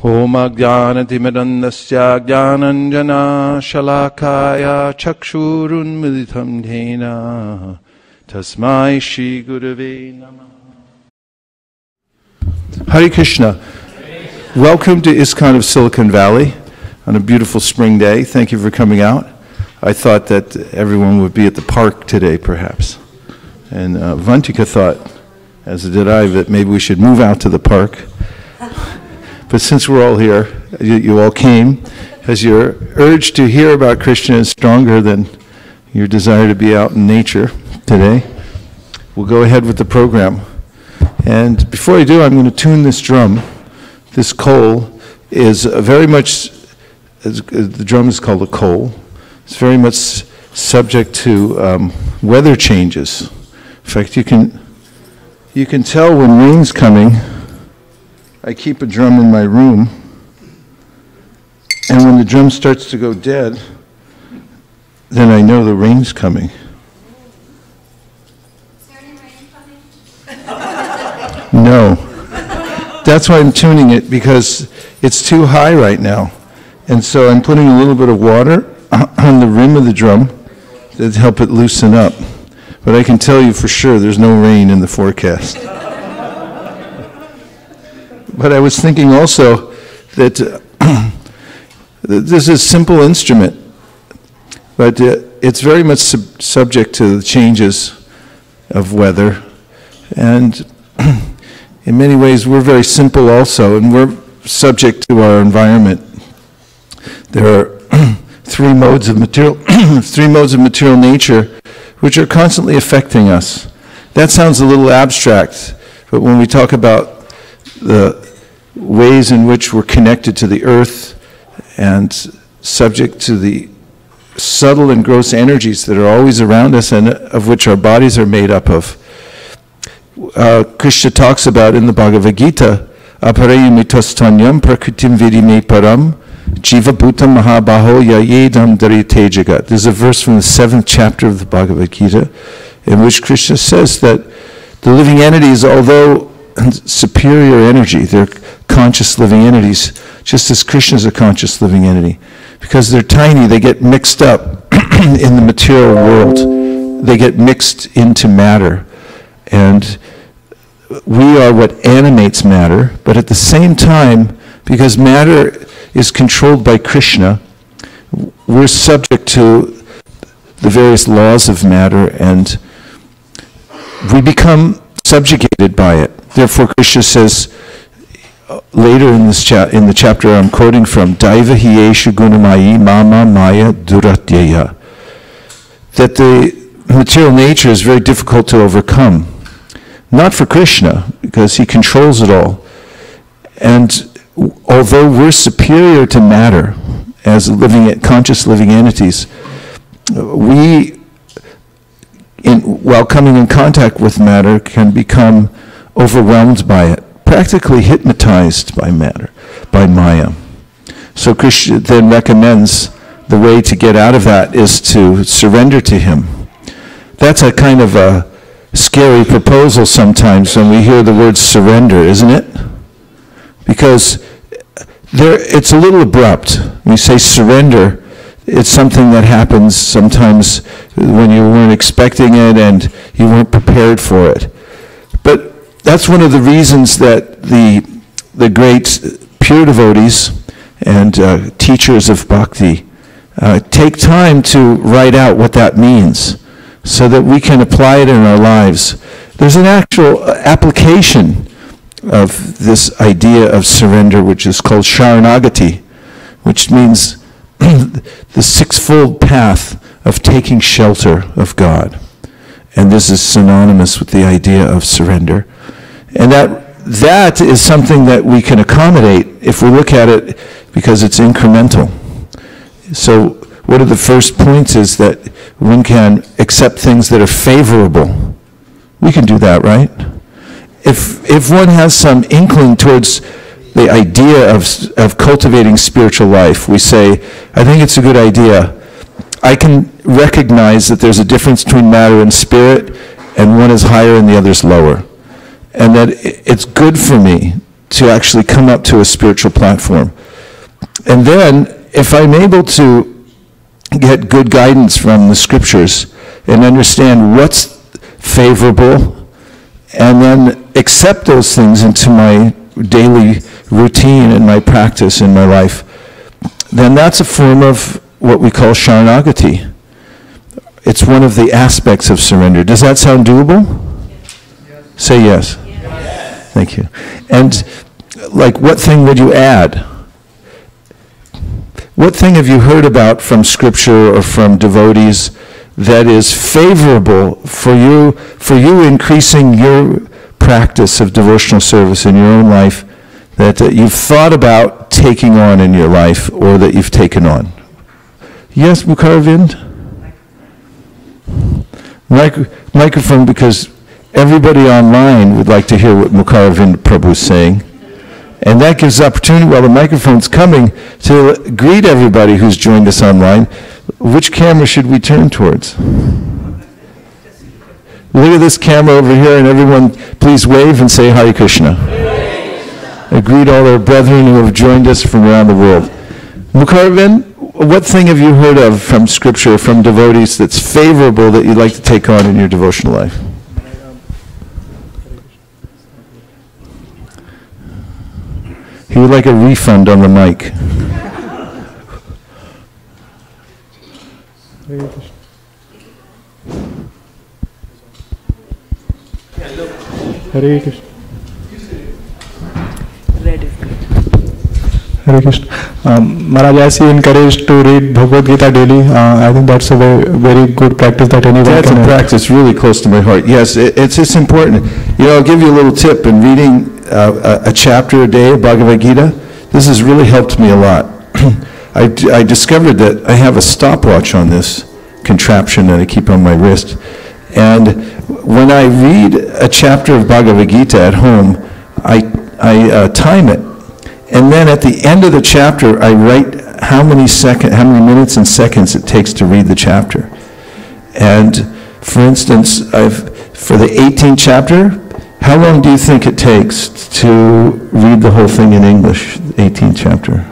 Om Ajnanatimidandasya Jnananjana Shalakaya Chakshurunmilitam Dhena Tasmai Shri Gurave Namah. Hare Krishna. Welcome to ISKCON of Silicon Valley on a beautiful spring day. Thank you for coming out. I thought that everyone would be at the park today, perhaps. And Vantika thought, as did I, that maybe we should move out to the park. But since we're all here, you all came, as your urge to hear about Krishna is stronger than your desire to be out in nature today, we'll go ahead with the program. And before I do, I'm going to tune this drum. This kohl is very much, the drum is called a kohl. It's very much subject to weather changes. In fact, you can tell when rain's coming. I keep a drum in my room, and when the drum starts to go dead, then I know the rain's coming. Is there any rain coming? No. That's why I'm tuning it, because it's too high right now. And so I'm putting a little bit of water on the rim of the drum to help it loosen up. But I can tell you for sure there's no rain in the forecast. But I was thinking also that this is a simple instrument, but it's very much subject to the changes of weather. And in many ways, we're very simple also, and we're subject to our environment. There are three modes of material nature which are constantly affecting us. That sounds a little abstract, but when we talk about the ways in which we're connected to the earth and subject to the subtle and gross energies that are always around us and of which our bodies are made up of. Krishna talks about in the Bhagavad Gita, aparayumitastanyam prakritim vidime param jiva bhutam mahabaho yayedam darite jagat. There's a verse from the 7th chapter of the Bhagavad Gita in which Krishna says that the living entities, although superior energy, they're conscious living entities, just as Krishna is a conscious living entity. Because they're tiny, they get mixed up in the material world. They get mixed into matter. And we are what animates matter, but at the same time, because matter is controlled by Krishna, we're subject to the various laws of matter, and we become subjugated by it. Therefore, Krishna says later in this in the chapter I'm quoting from, Daiva hiyeshu gunamayi mama maya duratyaya, that the material nature is very difficult to overcome. Not for Krishna, because he controls it all. And although we're superior to matter as conscious living entities, we, while coming in contact with matter, can become overwhelmed by it, practically hypnotized by matter, by Maya. So Krishna then recommends the way to get out of that is to surrender to him. That's a kind of a scary proposal sometimes when we hear the word surrender, isn't it? Because it's a little abrupt. When we say surrender, it's something that happens sometimes when you weren't expecting it and you weren't prepared for it. But that's one of the reasons that the great pure devotees and teachers of Bhakti take time to write out what that means so that we can apply it in our lives. There's an actual application of this idea of surrender, which is called Sharanagati, which means the sixfold path of taking shelter of God. And this is synonymous with the idea of surrender. And that is something that we can accommodate if we look at it because it's incremental. So one of the first points is that one can accept things that are favorable. We can do that, right? If one has some inkling towards the idea of cultivating spiritual life, we say, I think it's a good idea. I can recognize that there's a difference between matter and spirit, and one is higher and the other is lower. And that it's good for me to actually come up to a spiritual platform. And then, if I'm able to get good guidance from the scriptures and understand what's favorable, and then accept those things into my daily routine and my practice in my life, then that's a form of what we call Sharanagati. It's one of the aspects of surrender. Does that sound doable? Yes. Say yes. Yes. Thank you. And like, what thing would you add? What thing have you heard about from scripture or from devotees that is favorable for you increasing your practice of devotional service in your own life, that you've thought about taking on in your life, or that you've taken on? Yes, Mukaravind? Microphone, because everybody online would like to hear what Mukaravind Prabhu is saying. And that gives opportunity, while the microphone's coming, to greet everybody who's joined us online. Which camera should we turn towards? Look at this camera over here, and everyone please wave and say Hare Krishna. I greet all our brethren who have joined us from around the world. Mukaravind, what thing have you heard of from scripture, from devotees, that's favorable that you'd like to take on in your devotional life? He would like a refund on the mic. Hare Krishna. Red is good. Hare Krishna. Maharaj, as you encouraged to read Bhagavad Gita daily, I think that's a very, very good practice that anyone That's can a practice really close to my heart. Yes, it's important. You know, I'll give you a little tip. In reading a chapter a day of Bhagavad Gita, this has really helped me a lot. I discovered that I have a stopwatch on this contraption that I keep on my wrist. And when I read a chapter of Bhagavad Gita at home, I time it. And then at the end of the chapter, I write how many minutes and seconds it takes to read the chapter. And for instance, for the 18th chapter, how long do you think it takes to read the whole thing in English, 18th chapter?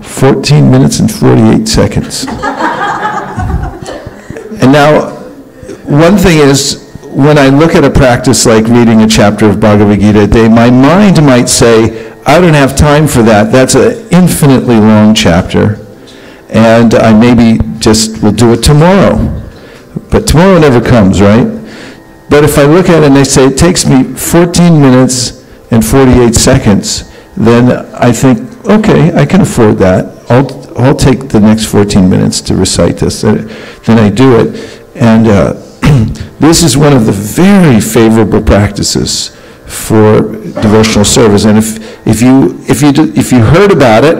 14 minutes and 48 seconds. And now, one thing is, when I look at a practice like reading a chapter of Bhagavad Gita a day, my mind might say, I don't have time for that. That's an infinitely long chapter. And I maybe just will do it tomorrow. But tomorrow never comes, right? But if I look at it and they say it takes me 14 minutes and 48 seconds, then I think, okay, I can afford that. I'll take the next 14 minutes to recite this. Then I do it. And this is one of the very favorable practices for devotional service. And if you heard about it,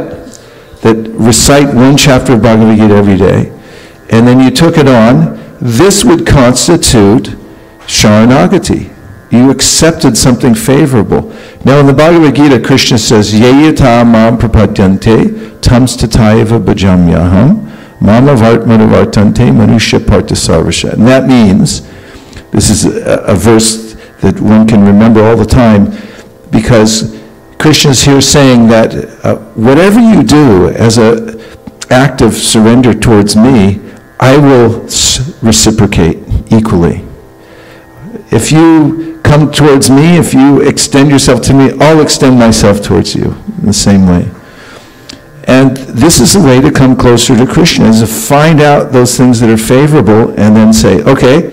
that recite one chapter of Bhagavad Gita every day, and then you took it on, this would constitute Sharanagati. You accepted something favorable. Now in the Bhagavad Gita, Krishna says, Yeyata mam prapadyante tams tatayava bhajamyaham mama vartmanavartante manusya partasarvasha. And that means, this is a verse that one can remember all the time, because Krishna's here saying that whatever you do as an act of surrender towards me, I will reciprocate equally. If you come towards me, if you extend yourself to me, I'll extend myself towards you in the same way. And this is the way to come closer to Krishna, is to find out those things that are favorable and then say, okay,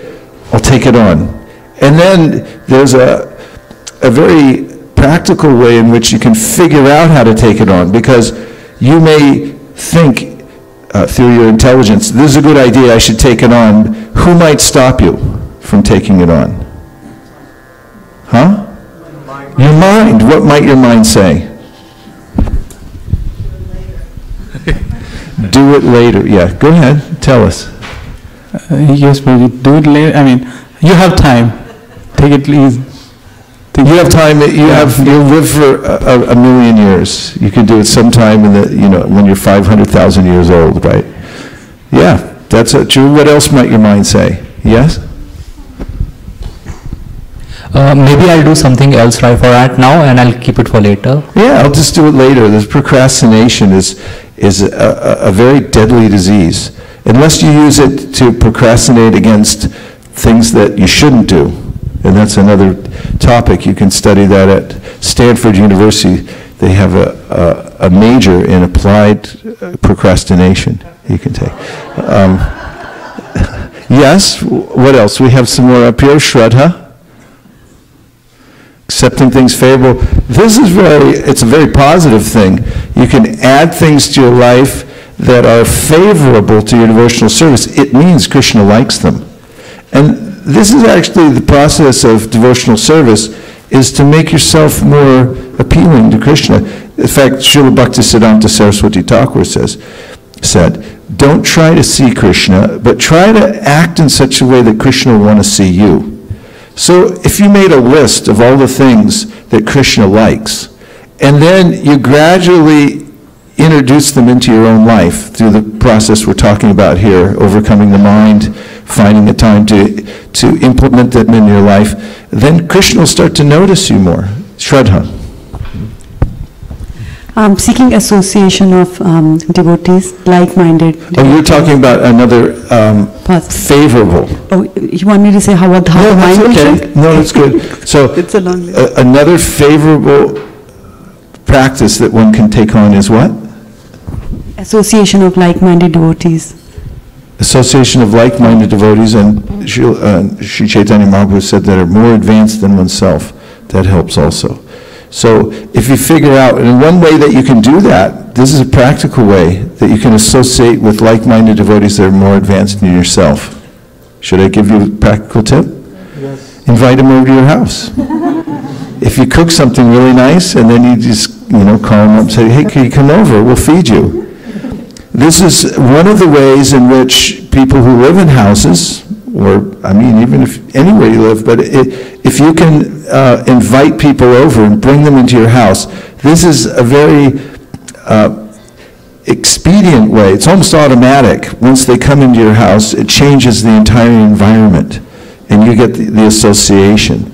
I'll take it on. And then there's a very practical way in which you can figure out how to take it on, because you may think through your intelligence, this is a good idea, I should take it on. Who might stop you from taking it on? Huh? Your mind. What might your mind say? Do it later. Yeah, go ahead. Tell us. Yes, maybe do it later. I mean, you have time. Take it easy. You have time. You'll live for a million years. You can do it sometime when you're 500,000 years old, right? Yeah, that's true. What else might your mind say? Yes? Maybe I'll do something else right for that now, and I'll keep it for later. Yeah, I'll just do it later. This procrastination is a very deadly disease. Unless you use it to procrastinate against things that you shouldn't do, and that's another topic. You can study that at Stanford University. They have a major in applied procrastination you can take. Yes, what else? We have some more up here. Shraddha. Accepting things favorable. This is it's a very positive thing. You can add things to your life that are favorable to your devotional service. It means Krishna likes them. And this is actually the process of devotional service, is to make yourself more appealing to Krishna. In fact, Srila Bhaktisiddhanta Saraswati Thakur said, don't try to see Krishna, but try to act in such a way that Krishna will want to see you. So if you made a list of all the things that Krishna likes, and then you gradually introduce them into your own life through the process we're talking about here, overcoming the mind, finding the time to implement them in your life, then Krishna will start to notice you more. Shraddha. Seeking association of devotees, like-minded devotees. Oh, you're talking about another favorable. Oh, you want me to say how the mind will think? No, that's good. So it's a long list. Another favorable practice that one can take on is what? Association of like-minded devotees. Association of like-minded devotees, and Sri Chaitanya Mahaprabhu said that are more advanced than oneself. That helps also. So if you figure out, and one way that you can do that, this is a practical way that you can associate with like-minded devotees that are more advanced than yourself. Should I give you a practical tip? Yes. Invite them over to your house. If you cook something really nice, and then you just, call them up and say, hey, can you come over? We'll feed you. This is one of the ways in which people who live in houses, or, even if anywhere you live, but if you can invite people over and bring them into your house, this is a very expedient way. It's almost automatic. Once they come into your house, it changes the entire environment, and you get the association.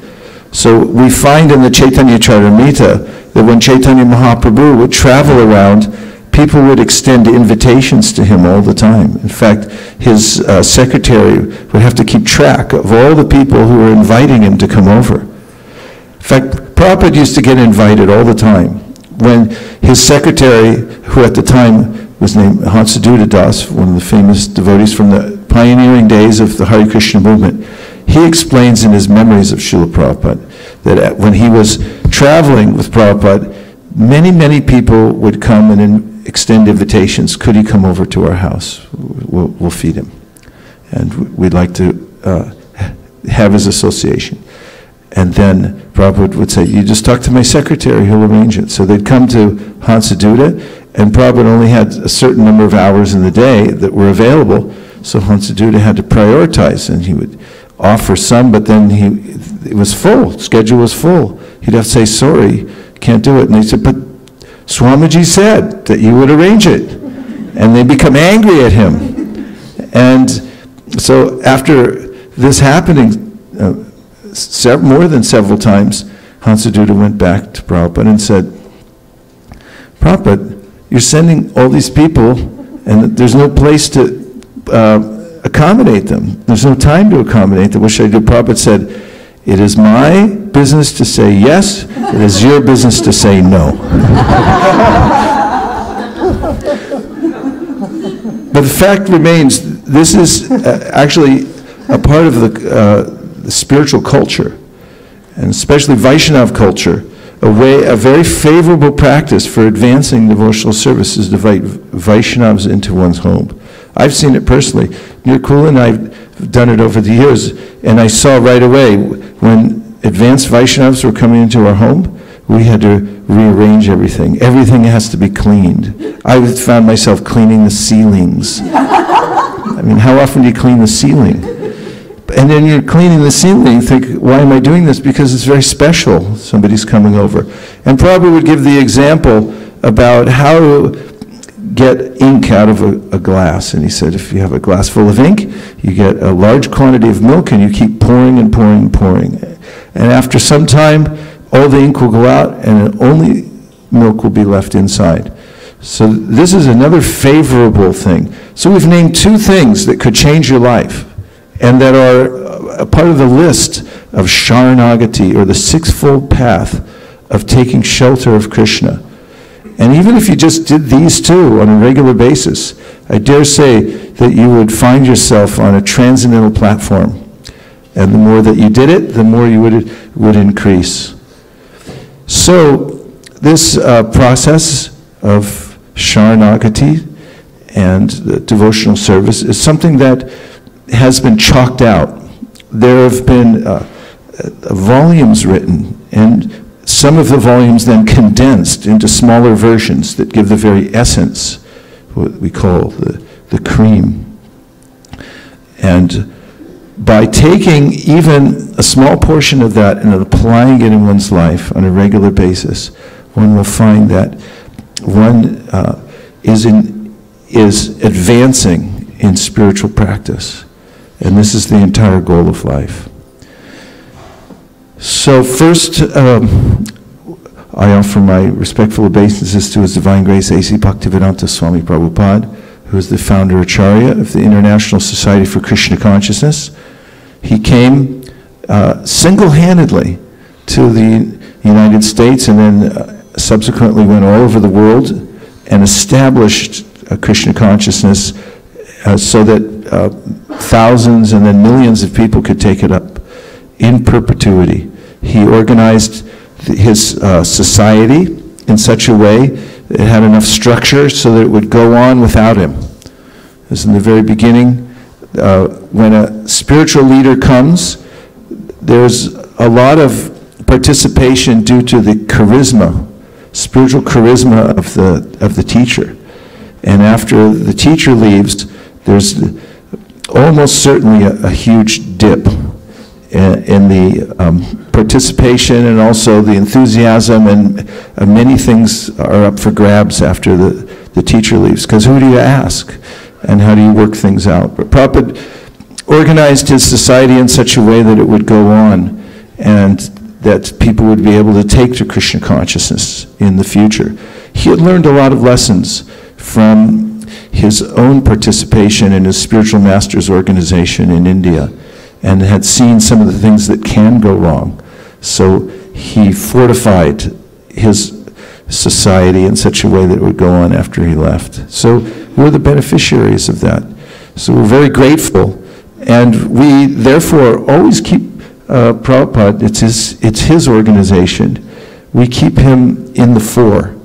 So we find in the Chaitanya Charitamrita that when Chaitanya Mahaprabhu would travel around, people would extend invitations to him all the time. In fact, his secretary would have to keep track of all the people who were inviting him to come over. In fact, Prabhupada used to get invited all the time. When his secretary, who at the time was named Hansaduta Das, one of the famous devotees from the pioneering days of the Hare Krishna movement, he explains in his memories of Srila Prabhupada that when he was traveling with Prabhupada, many people would come and extend invitations. Could he come over to our house? We'll feed him. And we'd like to have his association. And then Prabhupada would say, you just talk to my secretary, he'll arrange it. So they'd come to Hansaduta, and Prabhupada only had a certain number of hours in the day that were available, so Hansaduta had to prioritize, and he would offer some, but then it was full, schedule was full. He'd have to say, sorry, can't do it. And they said, but Swamiji said that you would arrange it. And they become angry at him. And so after this happening more than several times, Hansaduta went back to Prabhupada and said, Prabhupada, you're sending all these people and there's no place to accommodate them. There's no time to accommodate them. What should I do? Prabhupada said, it is my business to say yes, it is your business to say no. But the fact remains, this is actually a part of the spiritual culture, and especially Vaishnava culture, a very favorable practice for advancing devotional service is to invite Vaishnavas into one's home. I've seen it personally. Nirkula and I've done it over the years, and I saw right away when advanced Vaishnavas were coming into our home, we had to rearrange everything. Everything has to be cleaned. I found myself cleaning the ceilings. How often do you clean the ceiling? And then you're cleaning the ceiling, you think, why am I doing this? Because it's very special, somebody's coming over. And Prabhupada would give the example about how to get ink out of a glass. And he said, if you have a glass full of ink, you get a large quantity of milk and you keep pouring and pouring and pouring. And after some time, all the ink will go out and only milk will be left inside. So this is another favorable thing. So we've named two things that could change your life and that are a part of the list of Sharanagati, or the sixfold path of taking shelter of Krishna. And even if you just did these two on a regular basis, I dare say that you would find yourself on a transcendental platform. And the more that you did it, the more you would increase. So this process of Sharanagati and the devotional service is something that has been chalked out. There have been volumes written, and some of the volumes then condensed into smaller versions that give the very essence, what we call the cream. And by taking even a small portion of that and applying it in one's life on a regular basis, one will find that one is advancing in spiritual practice. And this is the entire goal of life. So first, I offer my respectful obeisances to His Divine Grace A.C. Bhaktivedanta Swami Prabhupada, who is the founder Acharya of the International Society for Krishna Consciousness. He came single-handedly to the United States and then subsequently went all over the world and established Krishna consciousness so that thousands and then millions of people could take it up in perpetuity. He organized his society in such a way that it had enough structure so that it would go on without him. As in the very beginning, when a spiritual leader comes, there's a lot of participation due to the charisma, spiritual charisma of the teacher. And after the teacher leaves, there's almost certainly a huge dip in the participation and also the enthusiasm, and many things are up for grabs after the teacher leaves. Because who do you ask? And how do you work things out? But Prabhupada organized his society in such a way that it would go on and that people would be able to take to Krishna consciousness in the future. He had learned a lot of lessons from his own participation in his spiritual master's organization in India, and had seen some of the things that can go wrong. So he fortified his society in such a way that it would go on after he left. So we're the beneficiaries of that. So we're very grateful, and we therefore always keep Prabhupada, it's his organization. We keep him in the fore.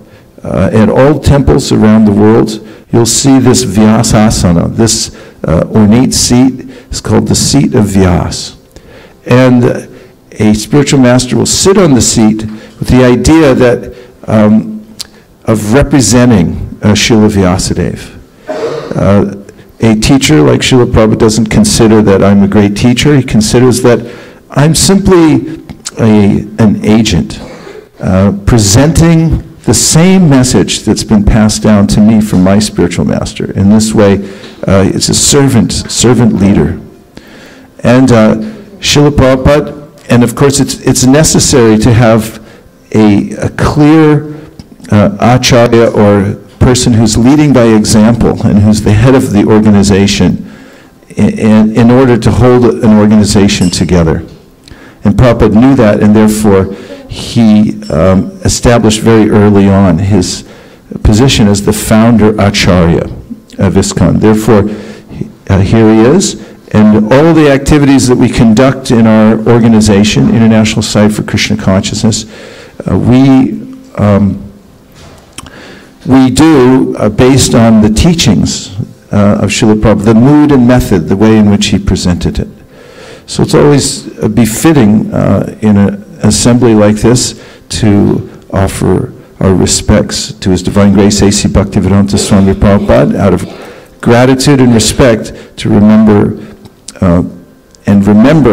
At all temples around the world, you'll see this Vyasasana, this ornate seat. It's called the seat of Vyas. And a spiritual master will sit on the seat with the idea that of representing Srila Vyasadeva. A teacher like Srila Prabhupada doesn't consider that I'm a great teacher. He considers that I'm simply an agent presenting the same message that's been passed down to me from my spiritual master. In this way, it's a servant leader. And Srila Prabhupada, and of course it's necessary to have a clear acharya, or person who's leading by example and who's the head of the organization in order to hold an organization together. And Prabhupada knew that, and therefore he established very early on his position as the founder Acharya of ISKCON. Therefore, here he is, and all the activities that we conduct in our organization, International Society for Krishna Consciousness, we do based on the teachings of Srila Prabhupada, the mood and method, the way in which he presented it. So it's always befitting in an assembly like this to offer our respects to His Divine Grace A.C. Bhaktivedanta Swami Prabhupada out of gratitude and respect, to remember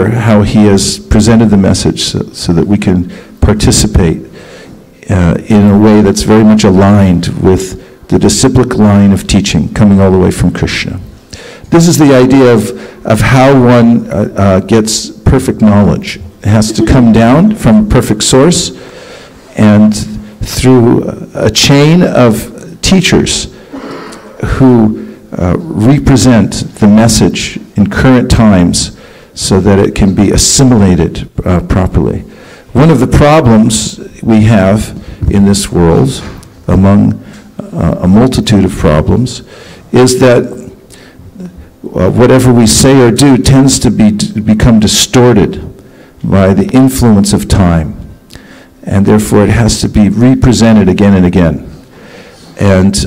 how he has presented the message so that we can participate in a way that's very much aligned with the disciplic line of teaching coming all the way from Krishna. This is the idea of how one gets perfect knowledge. It has to come down from a perfect source and through a chain of teachers who represent the message in current times so that it can be assimilated properly. One of the problems we have in this world, among a multitude of problems, is that whatever we say or do tends to become distorted by the influence of time. And therefore it has to be represented again and again. And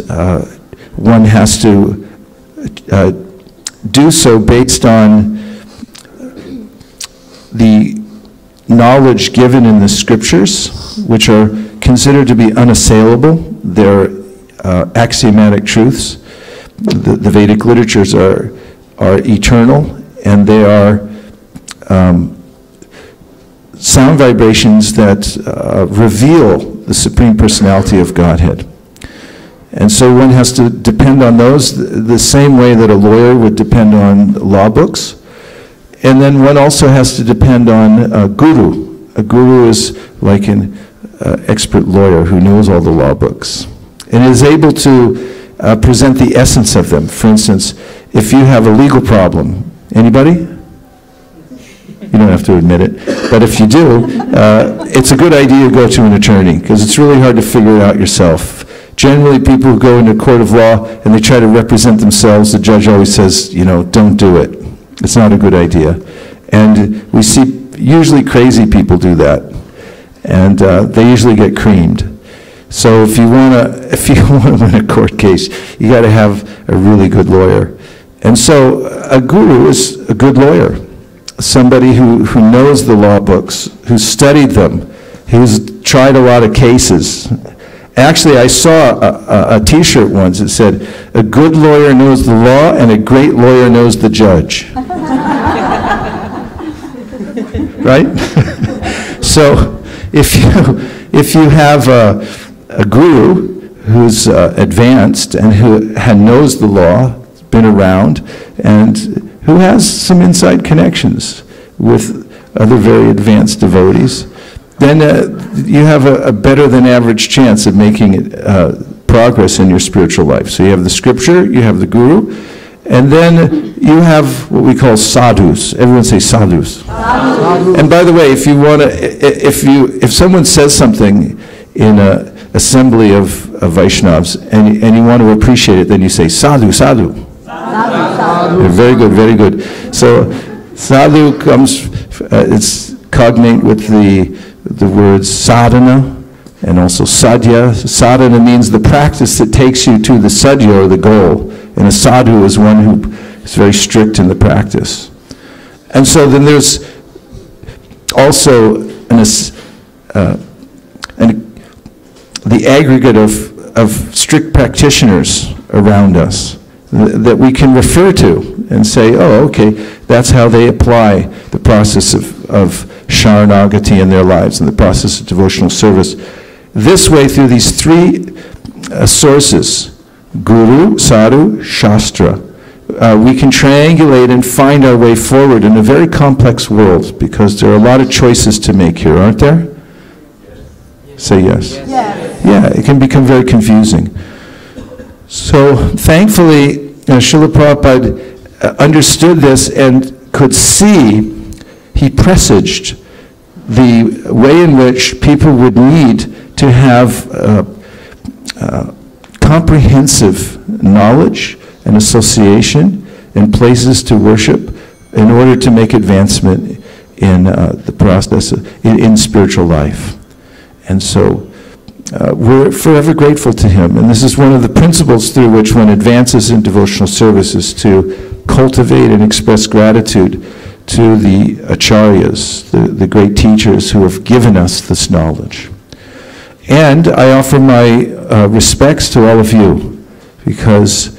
one has to do so based on the knowledge given in the scriptures, which are considered to be unassailable. They're axiomatic truths. The Vedic literatures are eternal, and they are sound vibrations that reveal the Supreme Personality of Godhead. And so one has to depend on those the same way that a lawyer would depend on law books. And then one also has to depend on a guru. A guru is like an expert lawyer who knows all the law books and is able to present the essence of them. For instance, if you have a legal problem, anybody? You don't have to admit it, but if you do, it's a good idea to go to an attorney, because it's really hard to figure it out yourself. Generally, people who go into a court of law and they try to represent themselves, the judge always says, you know, don't do it. It's not a good idea. And we see usually crazy people do that, and they usually get creamed. So if you want to win a court case, you got to have a really good lawyer. And so a guru is a good lawyer, somebody who knows the law books, who's studied them, who's tried a lot of cases. Actually, I saw a T-shirt once that said, "A good lawyer knows the law, and a great lawyer knows the judge." Right? So if you have a guru who's advanced and who knows the law, been around, and who has some inside connections with other very advanced devotees, then you have a better than average chance of making progress in your spiritual life. So you have the scripture, you have the guru, and then you have what we call sadhus. Everyone say sadhus. Sadhus. And by the way, if you want to, if someone says something in an assembly of Vaishnavas and you want to appreciate it, then you say sadhu, sadhu. Sadhu. Very good, very good. So sadhu comes, it's cognate with the words sadhana and also sadhya. Sadhana means the practice that takes you to the sadhya, or the goal. And a sadhu is one who is very strict in the practice. And so then there's also the aggregate of strict practitioners around us that we can refer to and say, oh, okay, that's how they apply the process of Sharanagati in their lives and the process of devotional service. This way, through these three sources, Guru, Sadhu, Shastra, we can triangulate and find our way forward in a very complex world, because there are a lot of choices to make here, aren't there? Yes. Say yes. Yes. Yeah, it can become very confusing. So thankfully, Srila Prabhupada understood this and could see, he presaged the way in which people would need to have comprehensive knowledge and association and places to worship in order to make advancement in the process in spiritual life. And so we're forever grateful to him. And this is one of the principles through which one advances in devotional service, is to cultivate and express gratitude to the acharyas, the great teachers who have given us this knowledge. And I offer my respects to all of you, because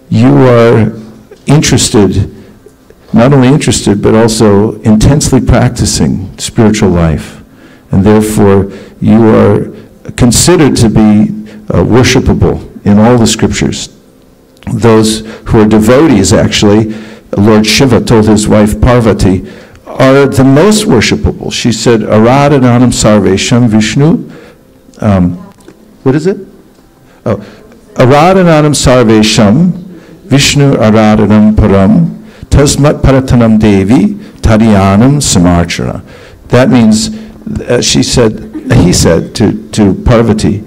you are interested, not only interested, but also intensely practicing spiritual life. And therefore, you are considered to be worshipable in all the scriptures. Those who are devotees, actually, Lord Shiva told his wife Parvati, are the most worshipable. She said, Aradhananam Sarvesham Vishnu. What is it? Oh, Aradhananam Sarvesham Vishnu Aradhanam Param Tasmat Paratanam Devi Tadyanam Samarchana. That means, he said to Parvati,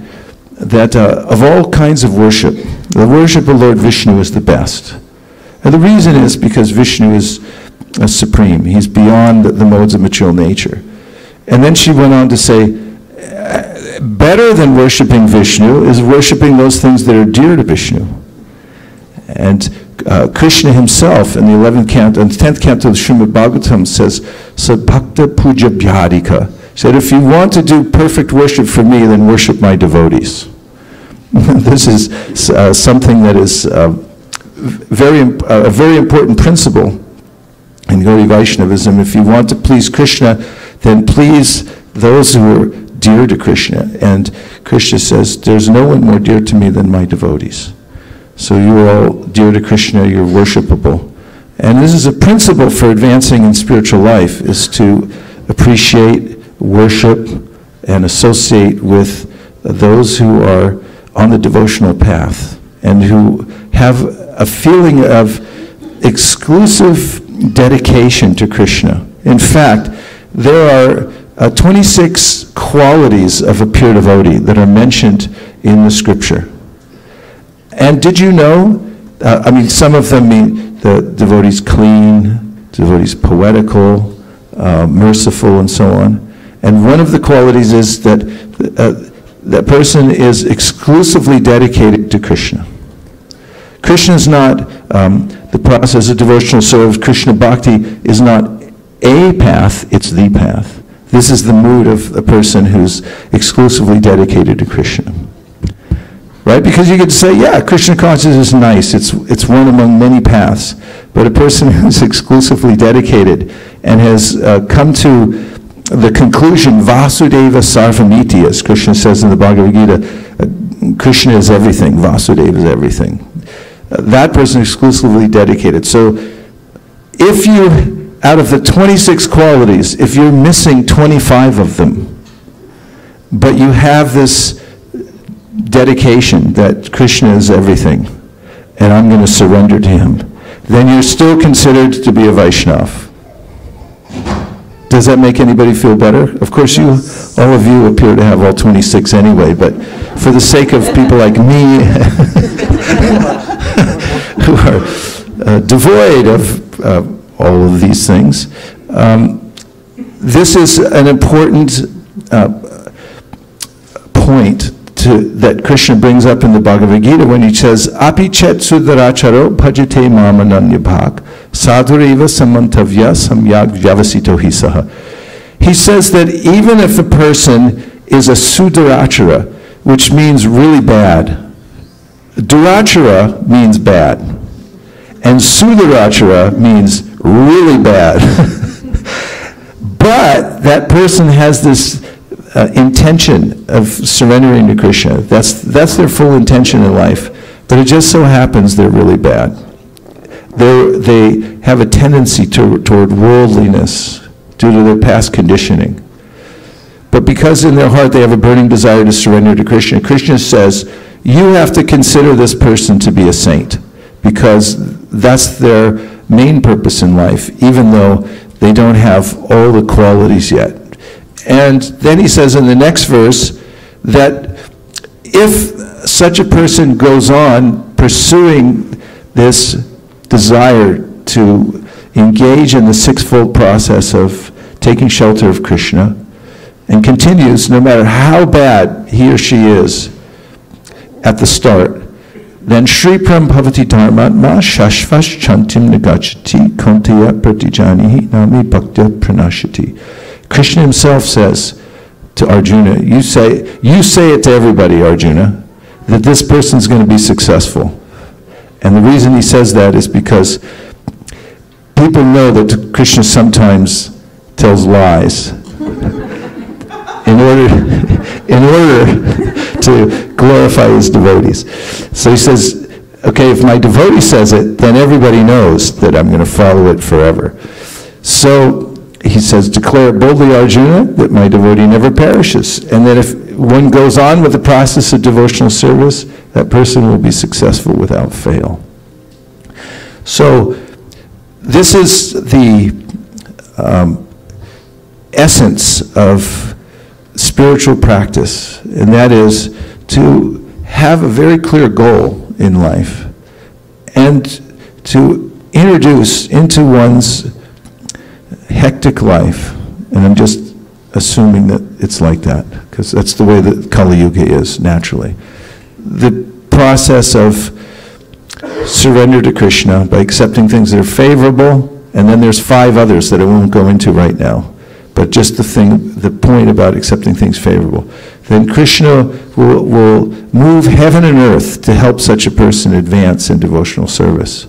that of all kinds of worship, the worship of Lord Vishnu is the best. And the reason is because Vishnu is supreme. He's beyond the modes of material nature. And then she went on to say, better than worshiping Vishnu is worshiping those things that are dear to Vishnu. And Krishna himself in the 11th canto, and 10th canto of the Srimad Bhagavatam says, Sabhakta Puja Bhyadika. He said, if you want to do perfect worship for me, then worship my devotees. This is something that is a very important principle in Gaudiya Vaishnavism. If you want to please Krishna, then please those who are dear to Krishna. And Krishna says, there's no one more dear to me than my devotees. So you're all dear to Krishna, you're worshipable. And this is a principle for advancing in spiritual life, is to appreciate, worship, and associate with those who are on the devotional path and who have a feeling of exclusive dedication to Krishna. In fact, there are 26 qualities of a pure devotee that are mentioned in the scripture. And did you know, some of them mean the devotee's clean, devotee's poetical, merciful, and so on. And one of the qualities is that that person is exclusively dedicated to Krishna. Krishna is not, the process of devotional service, Krishna Bhakti is not a path, it's the path. This is the mood of a person who's exclusively dedicated to Krishna. Right? Because you could say, yeah, Krishna consciousness is nice. It's one among many paths. But a person who's exclusively dedicated and has come to the conclusion, Vasudeva Sarvamiti, as Krishna says in the Bhagavad Gita, Krishna is everything, Vasudeva is everything. That person is exclusively dedicated. So if you, out of the 26 qualities, if you're missing 25 of them, but you have this dedication that Krishna is everything, and I'm going to surrender to him, then you're still considered to be a Vaishnava. Does that make anybody feel better? Of course, all of you appear to have all 26 anyway, but for the sake of people like me, who are devoid of all of these things, this is an important point that Krishna brings up in the Bhagavad Gita when he says, Api chet sudaracharo bhajate mamananya bhak sadhureva samantavya samyag vyavasito hisaha. He says that even if a person is a sudarachara, which means really bad, durachara means bad, and sudarachara means really bad. But that person has this intention of surrendering to Krishna. That's their full intention in life. But it just so happens they're really bad. They have a tendency toward worldliness due to their past conditioning. But because in their heart they have a burning desire to surrender to Krishna, Krishna says, you have to consider this person to be a saint, because that's their main purpose in life, even though they don't have all the qualities yet. And then he says in the next verse that if such a person goes on pursuing this desire to engage in the sixfold process of taking shelter of Krishna, and continues no matter how bad he or she is at the start, then Shri Pram Bhavati Dharmatma Shashvash Chantim Nagachati Konteya Pratijanihi Nami Bhaktya Pranashati. Krishna himself says to Arjuna, you say it to everybody, Arjuna, that this person's going to be successful. And the reason he says that is because people know that Krishna sometimes tells lies in order to glorify his devotees. So he says, okay, if my devotee says it, then everybody knows that I'm going to follow it forever. So he says, declare boldly, Arjuna, that my devotee never perishes, and that if one goes on with the process of devotional service, that person will be successful without fail. So this is the essence of spiritual practice, and that is to have a very clear goal in life and to introduce into one's hectic life, and I'm just assuming that it's like that, because that's the way that Kali Yuga is naturally, the process of surrender to Krishna by accepting things that are favorable, and then there's 5 others that I won't go into right now, but just the point about accepting things favorable. Then Krishna will move heaven and earth to help such a person advance in devotional service.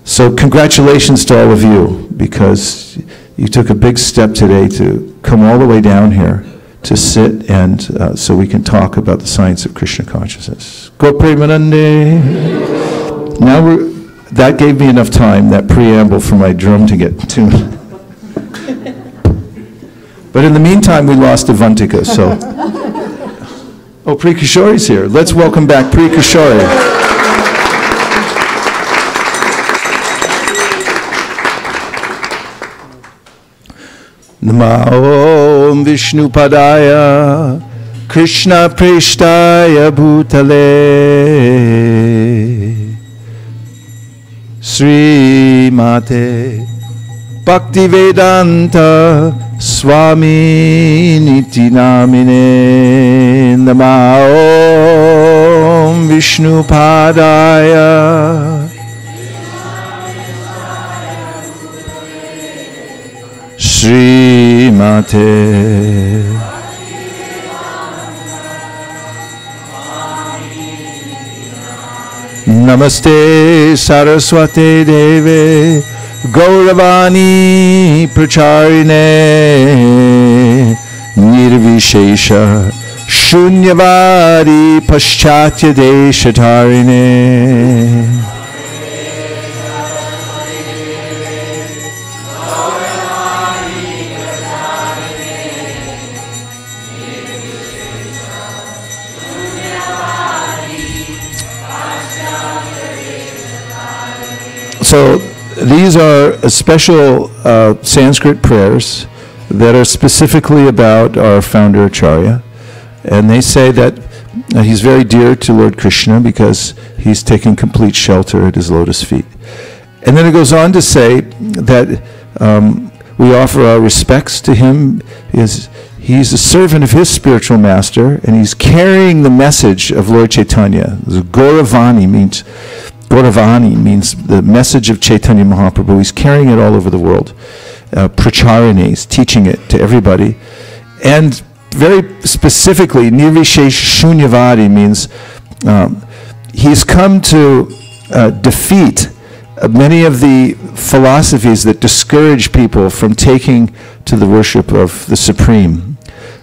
So congratulations to all of you, because you took a big step today to come all the way down here to sit and so we can talk about the science of Krishna consciousness. Go Premanande. Now that gave me enough time, that preamble, for my drum to get tuned. But in the meantime, we lost Avantika, so. Oh, Pri Kishori's here. Let's welcome back Pri Kishori. Namo Vishnu Padaya Krishna Prishtaya Bhutale Sri Mate Bhakti Vedanta Swami Niti Namine Namo Vishnu Padaya Sri Mate Namaste Saraswate Deve Gauravani Pracharine Nirvishesha Shunyavadi Paschatya Deshatarine. So these are special Sanskrit prayers that are specifically about our founder Acharya, and they say that he's very dear to Lord Krishna because he's taking complete shelter at his lotus feet. And then it goes on to say that we offer our respects to him. He's a servant of his spiritual master, and he's carrying the message of Lord Chaitanya. Gauravani means the message of Chaitanya Mahaprabhu. He's carrying it all over the world. Pracharine, he's teaching it to everybody. And very specifically, Nirvishesh Shunyavadi means he's come to defeat many of the philosophies that discourage people from taking to the worship of the Supreme.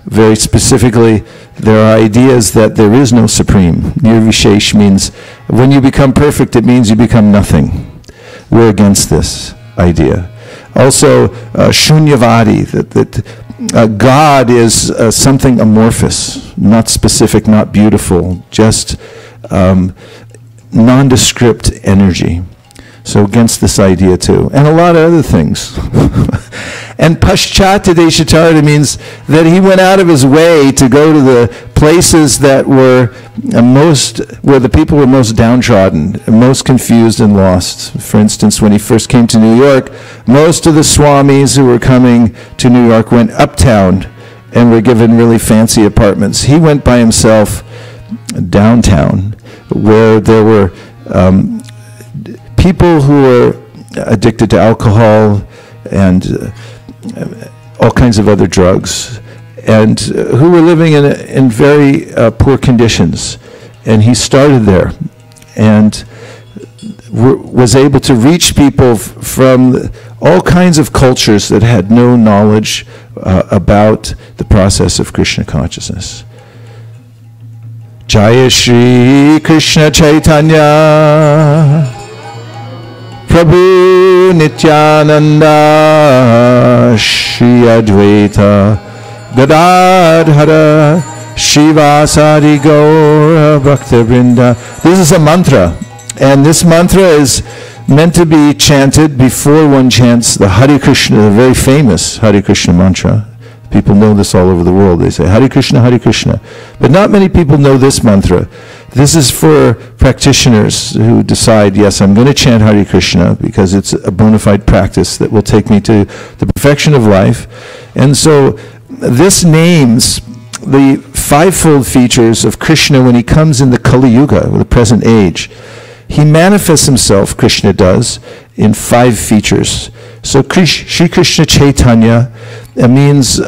Very specifically, there are ideas that there is no Supreme. Nirvishesh means when you become perfect, it means you become nothing. We're against this idea. Also, Shunyavadi, that God is something amorphous, not specific, not beautiful, just nondescript energy. So against this idea too, and a lot of other things. And Paschatya Deshatarana means that he went out of his way to go to the places that were where the people were most downtrodden, most confused and lost. For instance, when he first came to New York, most of the swamis who were coming to New York went uptown and were given really fancy apartments. He went by himself downtown, where there were people who were addicted to alcohol and all kinds of other drugs, and who were living in very poor conditions. And he started there and was able to reach people from all kinds of cultures that had no knowledge about the process of Krishna consciousness. Jaya Shri Krishna Chaitanya Prabhu Nityananda Shri Advaita Gadadhara Shivasadi Gaura Bhaktavrinda. This is a mantra, and this mantra is meant to be chanted before one chants the Hare Krishna, the very famous Hare Krishna mantra. People know this all over the world. They say Hare Krishna, Hare Krishna. But not many people know this mantra. This is for practitioners who decide, yes, I'm going to chant Hare Krishna because it's a bona fide practice that will take me to the perfection of life. And so this names the fivefold features of Krishna when he comes in the Kali Yuga, the present age. He manifests himself, Krishna does, in 5 features. So Shri Krishna Chaitanya means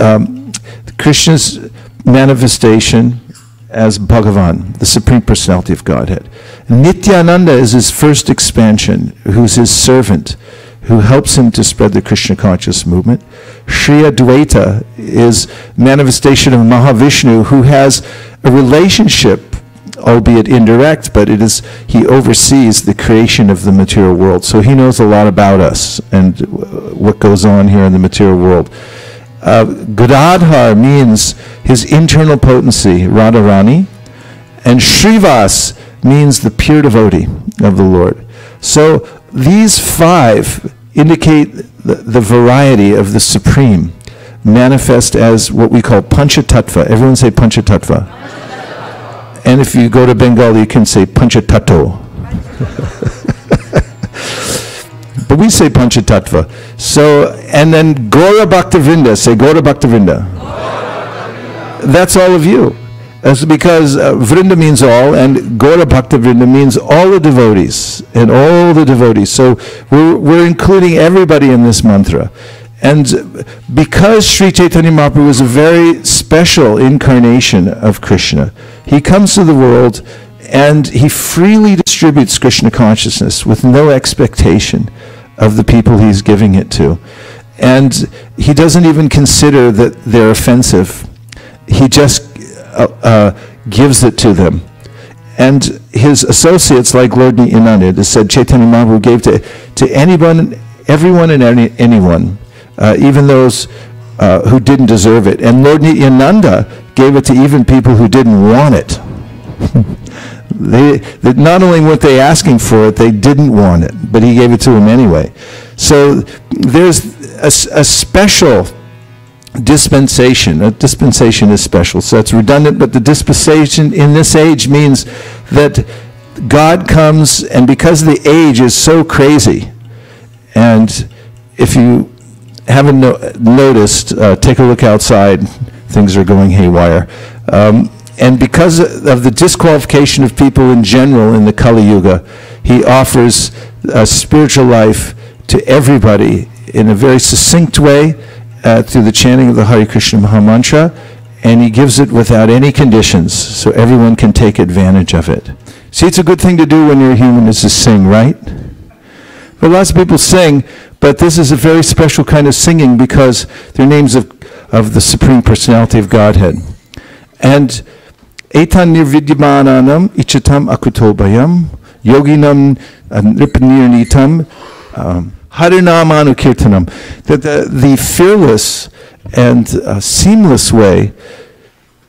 Krishna's manifestation as Bhagavan, the Supreme Personality of Godhead. Nityananda is his first expansion, who's his servant, who helps him to spread the Krishna conscious movement. Shri Advaita is manifestation of Mahavishnu, who has a relationship, albeit indirect, but it is, he oversees the creation of the material world. So he knows a lot about us and what goes on here in the material world. Gadadhar means his internal potency, Radharani, and Shrivas means the pure devotee of the Lord. So these 5 indicate the variety of the Supreme, manifest as what we call Panchatattva. Everyone say Panchatattva. And if you go to Bengali, you can say Panchatattva. But we say Panchatattva. So, and then Gaura Bhaktavrinda, say Gaura Bhaktavrinda. That's all of you. That's because Vrinda means all, and Gaura Bhaktavrinda means all the devotees, and all the devotees. So we're including everybody in this mantra. And because Sri Chaitanya Mahaprabhu is a very special incarnation of Krishna, he comes to the world and he freely distributes Krishna consciousness with no expectation of the people he's giving it to. And he doesn't even consider that they're offensive. He just gives it to them. And his associates, like Lord Nityananda, said Chaitanya Mahaprabhu gave to anyone, everyone and anyone, even those who didn't deserve it. And Lord Nityananda gave it to even people who didn't want it. Not only weren't they asking for it, they didn't want it, but he gave it to them anyway. So there's a special dispensation. A dispensation is special, so it's redundant, but the dispensation in this age means that God comes, and because the age is so crazy, and if you haven't noticed, take a look outside, things are going haywire. And because of the disqualification of people in general in the Kali Yuga, he offers a spiritual life to everybody in a very succinct way through the chanting of the Hare Krishna Mahamantra, and he gives it without any conditions, so everyone can take advantage of it. See, it's a good thing to do when you're a human, is to sing, right? But lots of people sing, but this is a very special kind of singing because they're names of the Supreme Personality of Godhead. And Etan nirvidyamananam ichatam akutobayam yoginam nripanirnitam harinamanukkirtanam. That the fearless and seamless way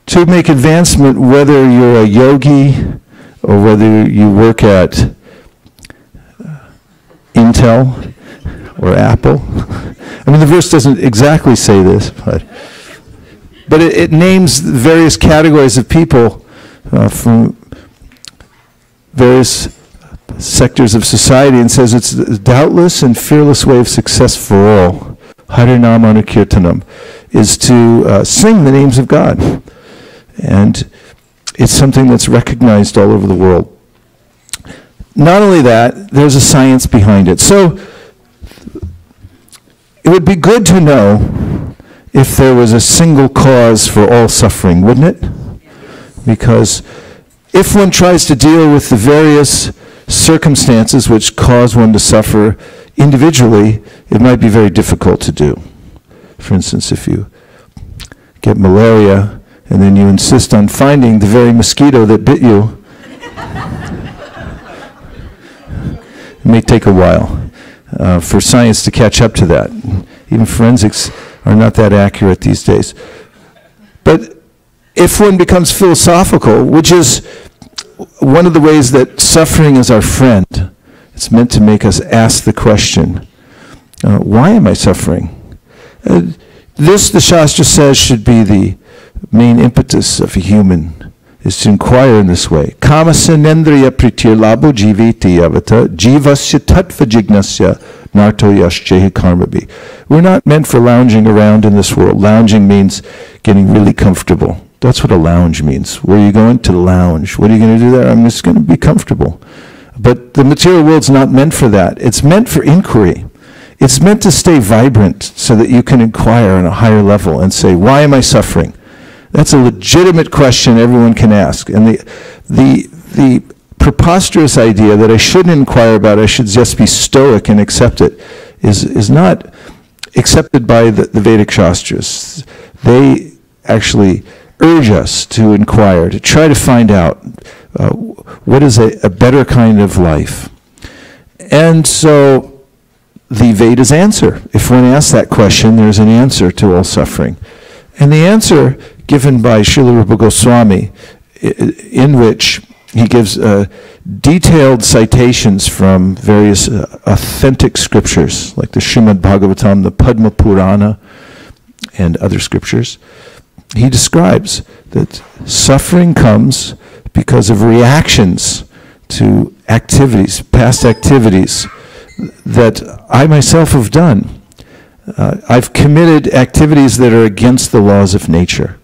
to make advancement, whether you're a yogi or whether you work at Intel or Apple. I mean, the verse doesn't exactly say this, but it names various categories of people from various sectors of society and says it's a doubtless and fearless way of success for all. Harinamanukkirtanam is to sing the names of God. And it's something that's recognized all over the world. Not only that, there's a science behind it. So it would be good to know if there was a single cause for all suffering, wouldn't it? Because if one tries to deal with the various circumstances which cause one to suffer individually, it might be very difficult to do. For instance, if you get malaria and then you insist on finding the very mosquito that bit you, it may take a while. for science to catch up to that. Even forensics are not that accurate these days. But if one becomes philosophical, which is one of the ways that suffering is our friend, it's meant to make us ask the question, why am I suffering? This, the Shastra says, should be the main impetus of a human, is to inquire in this way. Kama sanendriya pritir labo jiviti avata jivasya tattva jignasya narto yashchehi karmabi. We're not meant for lounging around in this world. Lounging means getting really comfortable. That's what a lounge means. Where are you going? To lounge. What are you going to do there? I'm just going to be comfortable. But the material world's not meant for that. It's meant for inquiry. It's meant to stay vibrant so that you can inquire on a higher level and say, why am I suffering? That's a legitimate question everyone can ask. And the preposterous idea that I shouldn't inquire about, I should just be stoic and accept it, is not accepted by the Vedic Shastras. They actually urge us to inquire, to try to find out what is a better kind of life. And so the Vedas answer. If one asks that question, there's an answer to all suffering. And the answer given by Srila Rupa Goswami, in which he gives detailed citations from various authentic scriptures, like the Srimad Bhagavatam, the Padma Purana, and other scriptures. He describes that suffering comes because of reactions to activities, past activities that I myself have done. I've committed activities that are against the laws of nature.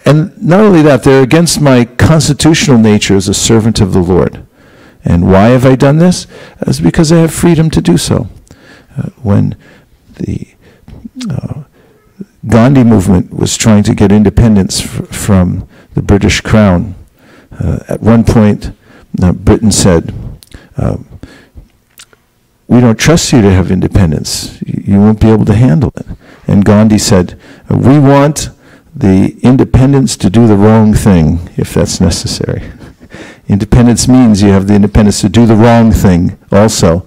And not only that, they're against my constitutional nature as a servant of the Lord. And why have I done this? It's because I have freedom to do so. When the Gandhi movement was trying to get independence from the British Crown, at one point Britain said, we don't trust you to have independence. You won't be able to handle it. And Gandhi said, we want the independence to do the wrong thing, if that's necessary. Independence means you have the independence to do the wrong thing also.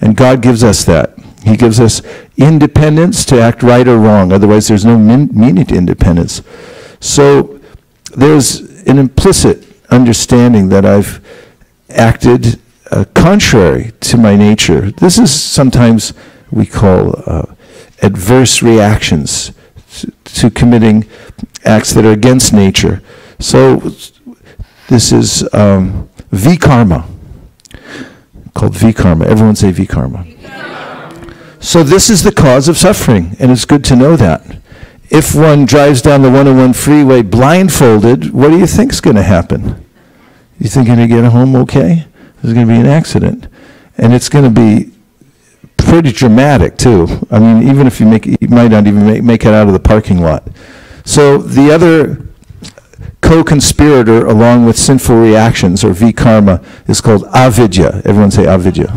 And God gives us that. He gives us independence to act right or wrong. Otherwise, there's no meaning to independence. So there's an implicit understanding that I've acted contrary to my nature. This is sometimes we call adverse reactions to committing acts that are against nature. So this is vikarma, called vikarma. Everyone say vikarma. So this is the cause of suffering, and it's good to know that. If one drives down the 101 freeway blindfolded, what do you think is going to happen? You think you're going to get home okay? There's going to be an accident. And it's going to be pretty dramatic, too. I mean, even if you might not even make it out of the parking lot. So the other co-conspirator along with sinful reactions, or vikarma, is called avidya. Everyone say avidya.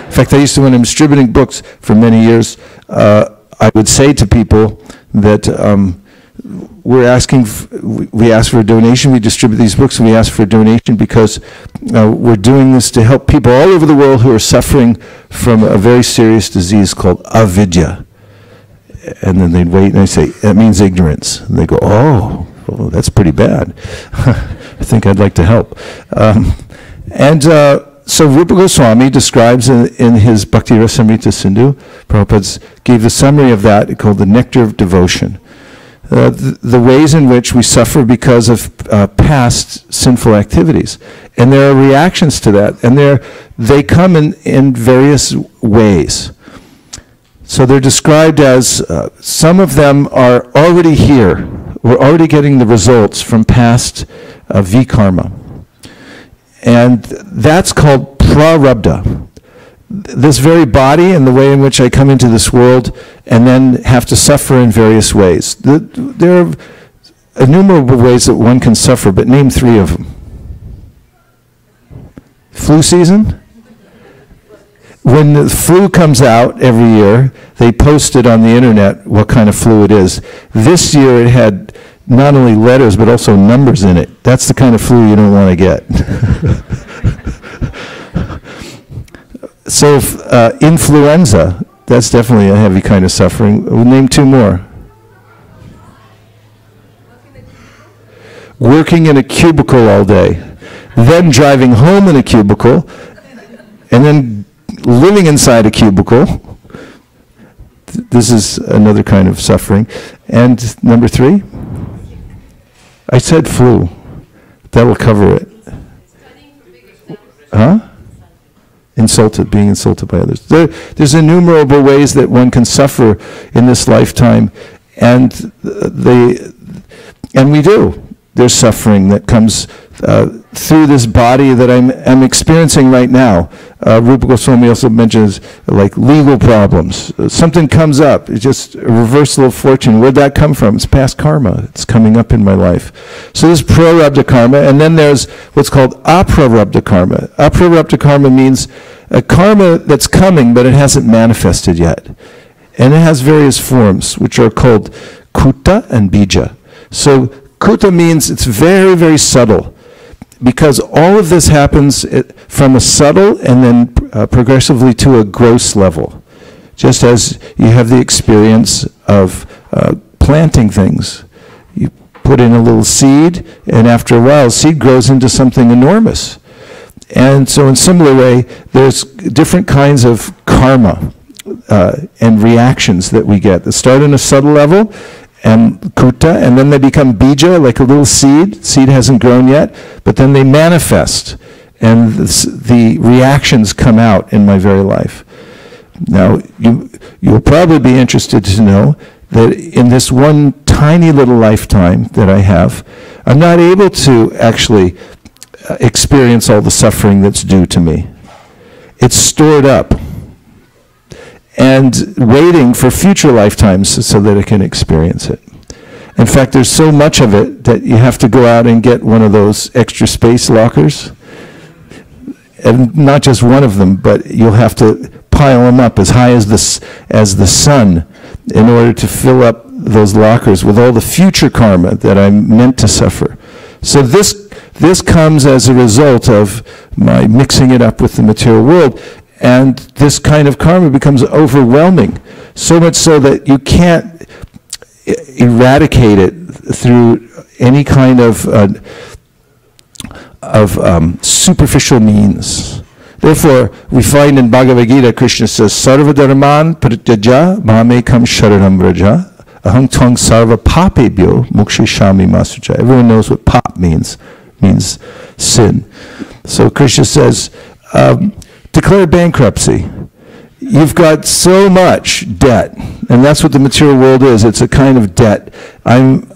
In fact, I used to, when I'm distributing books for many years, I would say to people that we ask for a donation, we distribute these books, and we ask for a donation because we're doing this to help people all over the world who are suffering from a very serious disease called avidya. And then they'd wait, and I'd say, that means ignorance. And they go, oh, that's pretty bad. I think I'd like to help. So Rupa Goswami describes in his Bhakti Rasamrita Sindhu, Prabhupada gave the summary of that called the nectar of devotion. The ways in which we suffer because of past sinful activities. And there are reactions to that, and they come in various ways. So they're described as, some of them are already here. We're already getting the results from past vikarma. And that's called prarabdha. This very body and the way in which I come into this world and then have to suffer in various ways. There are innumerable ways that one can suffer, but name 3 of them. Flu season? When the flu comes out every year, they post it on the internet what kind of flu it is. This year it had not only letters but also numbers in it. That's the kind of flu you don't want to get. So influenza, that's definitely a heavy kind of suffering. We'll name two more. Working in a cubicle all day, then driving home in a cubicle, and then living inside a cubicle. This is another kind of suffering. And number 3? I said flu. That'll cover it. Huh? Insulted, being insulted by others. There's innumerable ways that one can suffer in this lifetime, and we do. There's suffering that comes through this body that I'm experiencing right now. Rupa Goswami also mentions like legal problems. Something comes up. It's just a reversal of fortune. Where'd that come from? It's past karma. It's coming up in my life. So there's prarabdha karma, and then there's what's called aprarabdha karma. Aprarabdha karma means a karma that's coming, but it hasn't manifested yet. And it has various forms, which are called kuta and bija. So kuta means it's very, very subtle, because all of this happens from a subtle and then progressively to a gross level. Just as you have the experience of planting things. You put in a little seed, and after a while, seed grows into something enormous. And so in similar way, there's different kinds of karma and reactions that we get that start in a subtle level, and kuta, and then they become bija, like a little seed. Seed hasn't grown yet, but then they manifest, and the reactions come out in my very life. Now, you'll probably be interested to know that in this one tiny little lifetime that I have, I'm not able to actually experience all the suffering that's due to me. It's stored up and waiting for future lifetimes so that I can experience it. In fact, there's so much of it that you have to go out and get one of those extra space lockers. And not just one of them, but you'll have to pile them up as high as the sun in order to fill up those lockers with all the future karma that I'm meant to suffer. So this comes as a result of my mixing it up with the material world. And this kind of karma becomes overwhelming, so much so that you can't eradicate it through any kind of superficial means. Therefore, we find in Bhagavad Gita, Krishna says, Sarva dharman parityajya mamekam sharanam vraja aham tvang sarva papebhyo mokshishami masucha. Everyone knows what pap means sin. So Krishna says, declare bankruptcy. You've got so much debt, and that's what the material world is. It's a kind of debt. I'm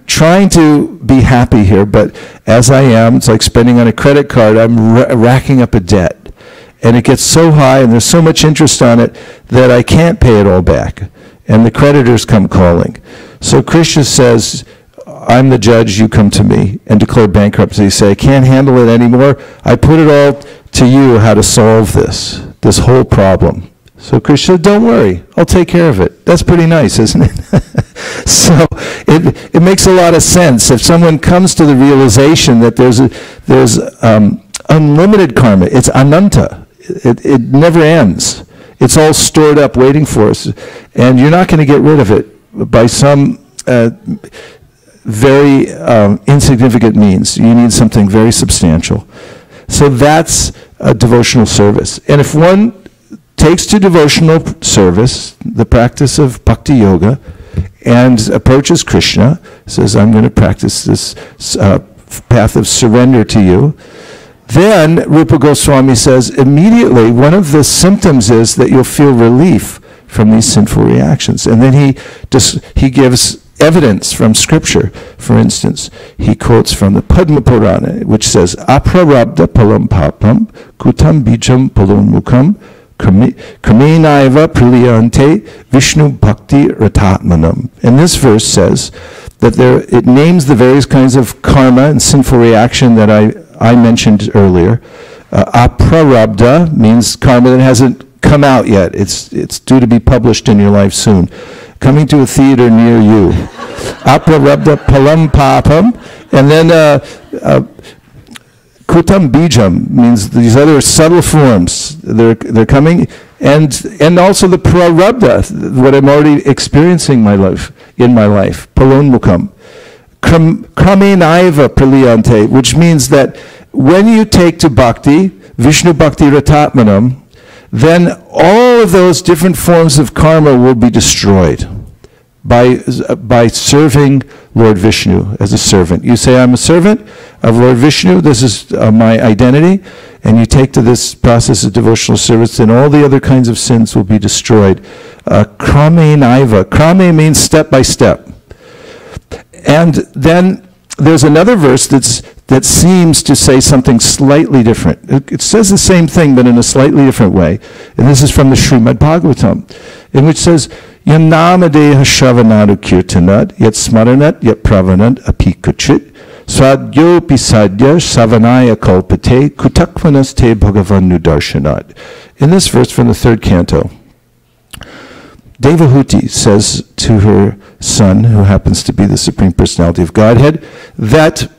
trying to be happy here, but as I am, it's like spending on a credit card. I'm racking up a debt, and it gets so high, and there's so much interest on it that I can't pay it all back, and the creditors come calling. So Krishna says, I'm the judge, you come to me and declare bankruptcy. You say, I can't handle it anymore. I put it all to you how to solve this whole problem. So Krishna, don't worry, I'll take care of it. That's pretty nice, isn't it? So it makes a lot of sense. If someone comes to the realization that there's unlimited karma, it's ananta. It never ends. It's all stored up waiting for us. And you're not going to get rid of it by some very insignificant means. You need something very substantial. So that's a devotional service. And if one takes to devotional service the practice of bhakti yoga and approaches Krishna, says, I'm going to practice this path of surrender to you, then Rupa Goswami says immediately one of the symptoms is that you'll feel relief from these sinful reactions. And then he gives evidence from scripture. For instance, he quotes from the Padma Purana, which says, Aprarabdha palam papam kutam bijam palonmukam kramenaiva praliyante Vishnu bhakti ratatmanam. And this verse says that it names the various kinds of karma and sinful reaction that I mentioned earlier. Aprarabdha means karma that hasn't come out yet. It's due to be published in your life soon. Coming to a theater near you. Aprarabdha palam papam. And then kutam bijam means these other subtle forms. They're coming, and also the prarabdha, what I'm already experiencing in my life, palonmukam. Kramenaiva praliyante, which means that when you take to bhakti, Vishnu Bhakti Ratatmanam, then all of those different forms of karma will be destroyed by serving Lord Vishnu as a servant. You say, I'm a servant of Lord Vishnu, this is my identity, and you take to this process of devotional service, then all the other kinds of sins will be destroyed. Kramenaiva. Krame means step by step. And then there's another verse that seems to say something slightly different. It says the same thing, but in a slightly different way. And this is from the Srimad Bhagavatam, in which says, Yanamadeha Shravanadu Kirtanat, Yat Smaranat, Yat Pravanat, Apikuchit, Swadyo Pisadya Savanaya Kalpate, Kutakvanas Te Bhagavan Nudarshanat. In this verse from the 3rd canto, Devahuti says to her son, who happens to be the Supreme Personality of Godhead, that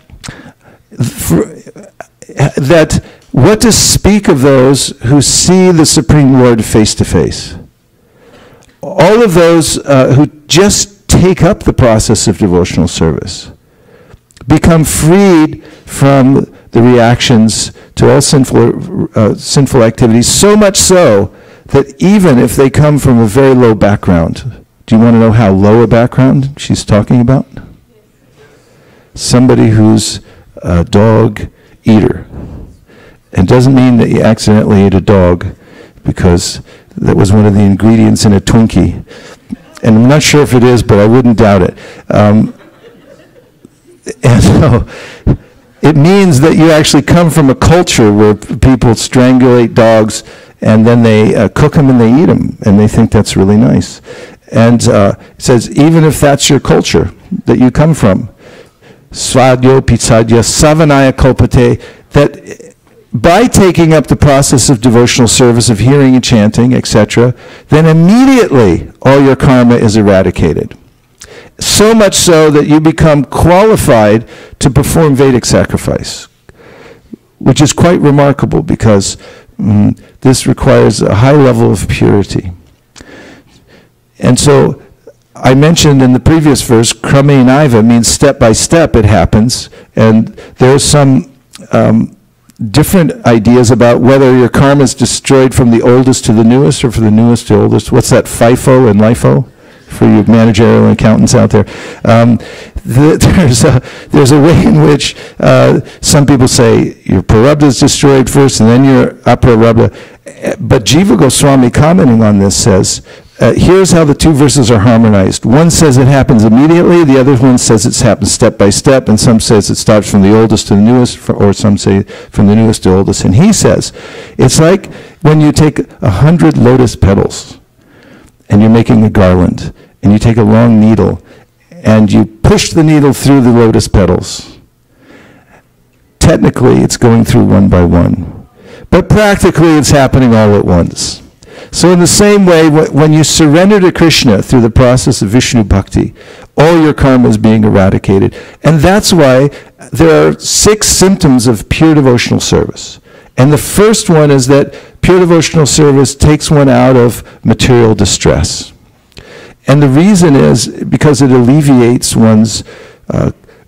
what to speak of those who see the Supreme Lord face to face. All of those who just take up the process of devotional service become freed from the reactions to all sinful activities, so much so that even if they come from a very low background, do you want to know how low a background she's talking about? Somebody who's a dog eater. And doesn't mean that you accidentally ate a dog, because that was one of the ingredients in a Twinkie. And I'm not sure if it is, but I wouldn't doubt it. And so it means that you actually come from a culture where people strangulate dogs, and then they cook them and they eat them, and they think that's really nice. And it says, even if that's your culture that you come from, svadyo pitsadya savanaya kalpate, that by taking up the process of devotional service, of hearing and chanting, etc., then immediately all your karma is eradicated. So much so that you become qualified to perform Vedic sacrifice, which is quite remarkable, because this requires a high level of purity. And so I mentioned in the previous verse, Kramenaiva means step by step it happens, and there's some different ideas about whether your karma is destroyed from the oldest to the newest, or from the newest to oldest. What's that, FIFO and LIFO? For you managerial accountants out there. There's a way in which some people say your prarabdha is destroyed first and then your aprarabdha. But Jiva Goswami, commenting on this, says, here's how the two verses are harmonized. One says it happens immediately, the other one says it happens step by step, and some says it starts from the oldest to the newest, or some say from the newest to oldest. And he says, it's like when you take 100 lotus petals, and you're making a garland, and you take a long needle, and you push the needle through the lotus petals. Technically, it's going through one by one. But practically, it's happening all at once. So in the same way, when you surrender to Krishna through the process of Vishnu Bhakti, all your karma is being eradicated. And that's why there are 6 symptoms of pure devotional service. And the first one is that pure devotional service takes one out of material distress. And the reason is because it alleviates one's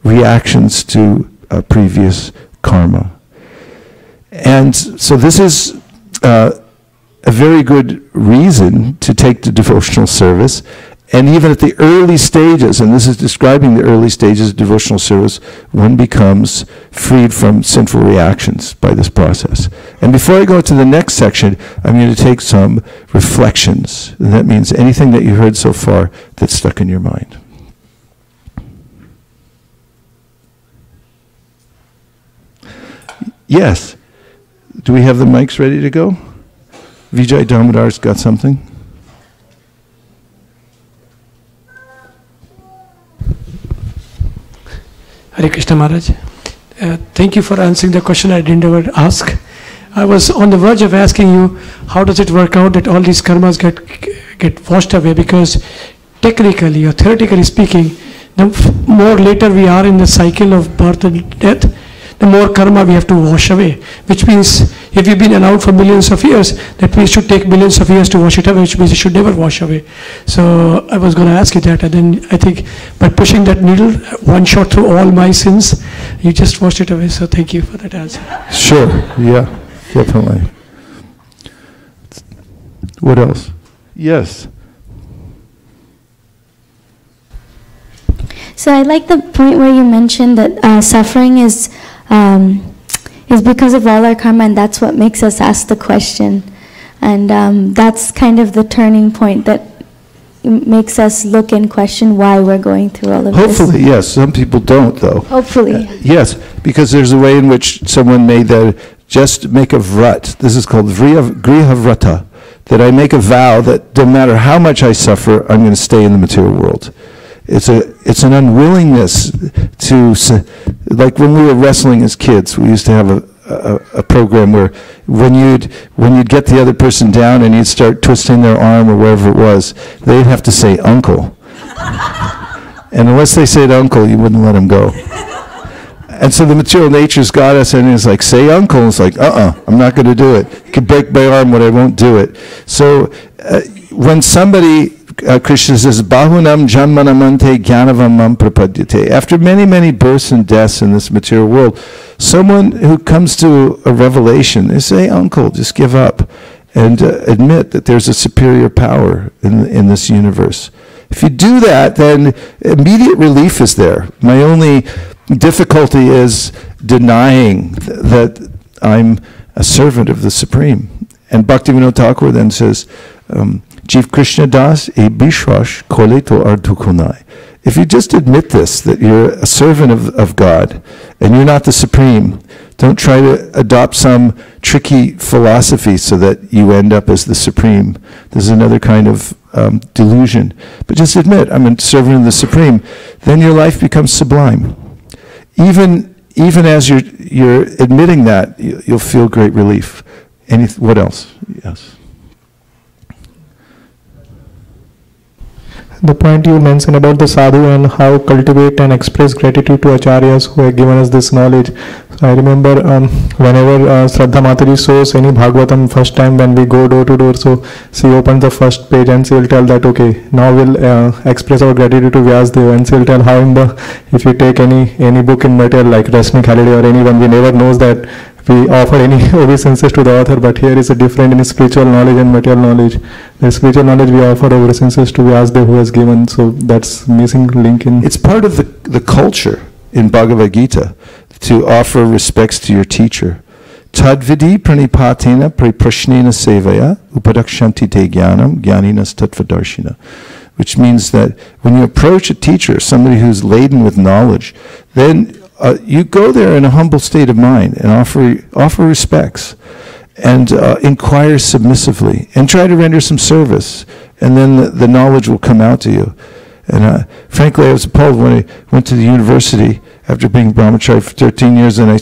reactions to previous karma. And so this is a very good reason to take to devotional service. And even at the early stages, and this is describing the early stages of devotional service, one becomes freed from sinful reactions by this process. And before I go to the next section, I'm going to take some reflections. And that means anything that you heard so far that's stuck in your mind. Yes. Do we have the mics ready to go? Vijay Damodar's got something. Hare Krishna Maharaj. Thank you for answering the question I didn't ever ask. I was on the verge of asking you, how does it work out that all these karmas get washed away? Because technically or theoretically speaking, the more later we are in the cycle of birth and death, the more karma we have to wash away, which means if you've been around for millions of years, that means it should take millions of years to wash it away, which means it should never wash away. So I was going to ask you that, and then I think by pushing that needle, one shot through all my sins, you just washed it away. So thank you for that answer. Sure, yeah, definitely. What else? Yes. So I like the point where you mentioned that suffering is because of all our karma, and that's what makes us ask the question. And that's kind of the turning point that makes us look and question why we're going through all of this. Hopefully, yes. Some people don't, though. Hopefully. Yes, because there's a way in which someone made that, just make a vrat. This is called griha vrata, that I make a vow that no matter how much I suffer, I'm going to stay in the material world. It's an unwillingness to, like when we were wrestling as kids, we used to have a program where when you'd get the other person down and you'd start twisting their arm or wherever it was, they'd have to say uncle. And unless they said uncle, you wouldn't let them go. And so the material nature's got us, and it's like, say uncle. And it's like, I'm not going to do it. You can break my arm, but I won't do it. So when somebody, Krishna says, Bahunam janmanamante jnanavamam prapadyate. After many, many births and deaths in this material world, someone who comes to a revelation, they say, uncle, just give up and admit that there's a superior power in this universe. If you do that, then immediate relief is there. My only difficulty is denying that I'm a servant of the Supreme. And Bhaktivinoda Thakur then says, Jiv Krishna Das e Bishwash Koleto Ardukunai. If you just admit this, that you're a servant of God, and you're not the Supreme, don't try to adopt some tricky philosophy so that you end up as the Supreme. This is another kind of delusion. But just admit, I'm a servant of the Supreme. Then your life becomes sublime. Even as you're admitting that, you'll feel great relief. What else? Yes. The point you mentioned about the sadhu and how cultivate and express gratitude to acharyas who have given us this knowledge. So I remember whenever Shraddha Mataji shows any Bhagavatam first time when we go door to door, so she opens the first page and she will tell that, okay, now we'll express our gratitude to Vyasdev, and she will tell how if you take any book in material like Rashmi Khalidi or anyone, we never knows that we offer any obeisances to the author, but here is a different in spiritual knowledge and material knowledge. The spiritual knowledge we offer obeisances to Vyasdev who has given, so that's missing link in. It's part of the culture in Bhagavad Gita to offer respects to your teacher. Tadvidi pranipatena prashnena sevaya upadakshanti te jnanam jnaninas tattvadarshina. Which means that when you approach a teacher, somebody who's laden with knowledge, then you go there in a humble state of mind and offer respects and inquire submissively and try to render some service, and then the knowledge will come out to you. And frankly, I was appalled when I went to the university after being brahmachari for 13 years, and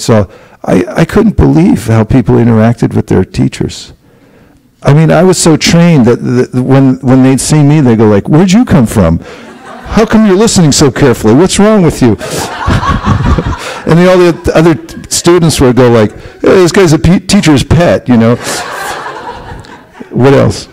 I couldn't believe how people interacted with their teachers. I mean, I was so trained that when they'd see me, they'd go like, "Where'd you come from? How come you're listening so carefully? What's wrong with you?" And all the other students would go like, "Hey, this guy's a teacher's pet, you know." What else?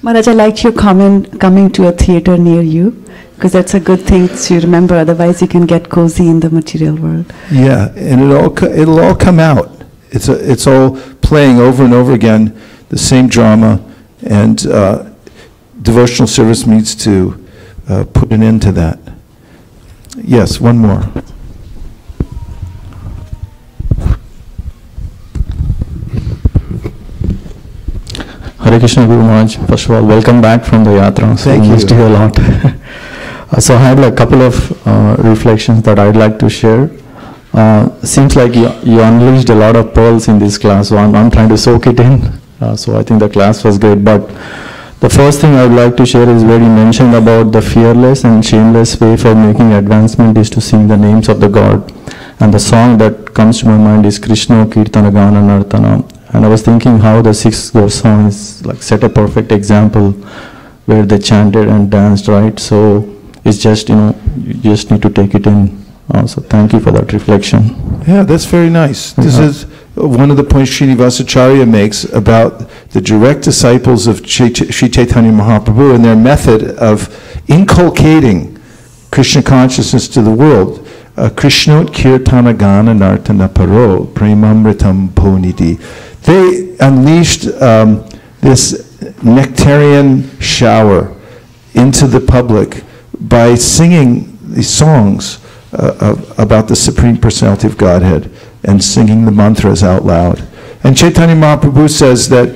Maharaj, I liked your comment coming to a theater near you, because that's a good thing to remember, otherwise you can get cozy in the material world. Yeah, and it'll all come out. It's all playing over and over again, the same drama, and devotional service needs to put an end to that. Yes, one more. Hare Krishna Guru Maharaj. First of all, welcome back from the yatra. So Thank you. Missed you a lot. So I have a couple of reflections that I'd like to share. Seems like you unleashed a lot of pearls in this class, so I'm trying to soak it in. So I think the class was great. But the first thing I would like to share is where you mentioned about the fearless and shameless way for making advancement is to sing the names of the God. And the song that comes to my mind is Krishna Kirtana Gana Nartana. And I was thinking how the 6th verse song is like set a perfect example where they chanted and danced, right? So it's just, you just need to take it in. So thank you for that reflection. Yeah, that's very nice. This is one of the points Srinivasacharya makes about the direct disciples of Sri Chaitanya Mahaprabhu and their method of inculcating Krishna consciousness to the world. Krishnot kirtana gana nartana paro premamritam ponidi. They unleashed this nectarian shower into the public by singing these songs about the Supreme Personality of Godhead and singing the mantras out loud. And Chaitanya Mahaprabhu says that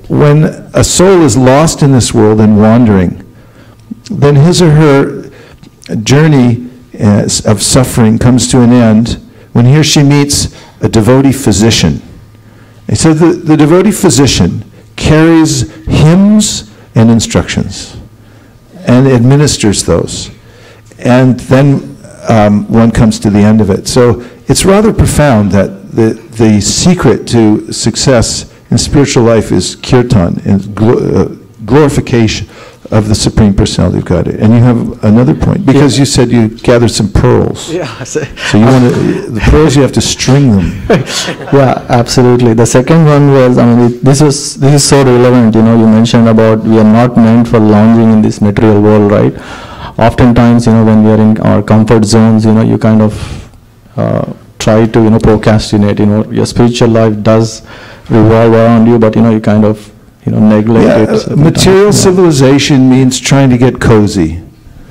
when a soul is lost in this world and wandering, then his or her journey of suffering comes to an end when he or she meets a devotee physician. He said the devotee physician carries hymns and instructions and administers those. And then one comes to the end of it. So it's rather profound that the secret to success in spiritual life is kirtan, and glorification of the Supreme Personality of God. And you have another point, because you said you gathered some pearls. Yeah. So you want to, the pearls, you have to string them. Yeah, absolutely. The second one was, this is so relevant. You mentioned about we are not meant for lounging in this material world, right? Oftentimes, when we are in our comfort zones, you kind of try to, procrastinate. Your spiritual life does revolve around you, but you kind of neglect it. Material civilization means trying to get cozy.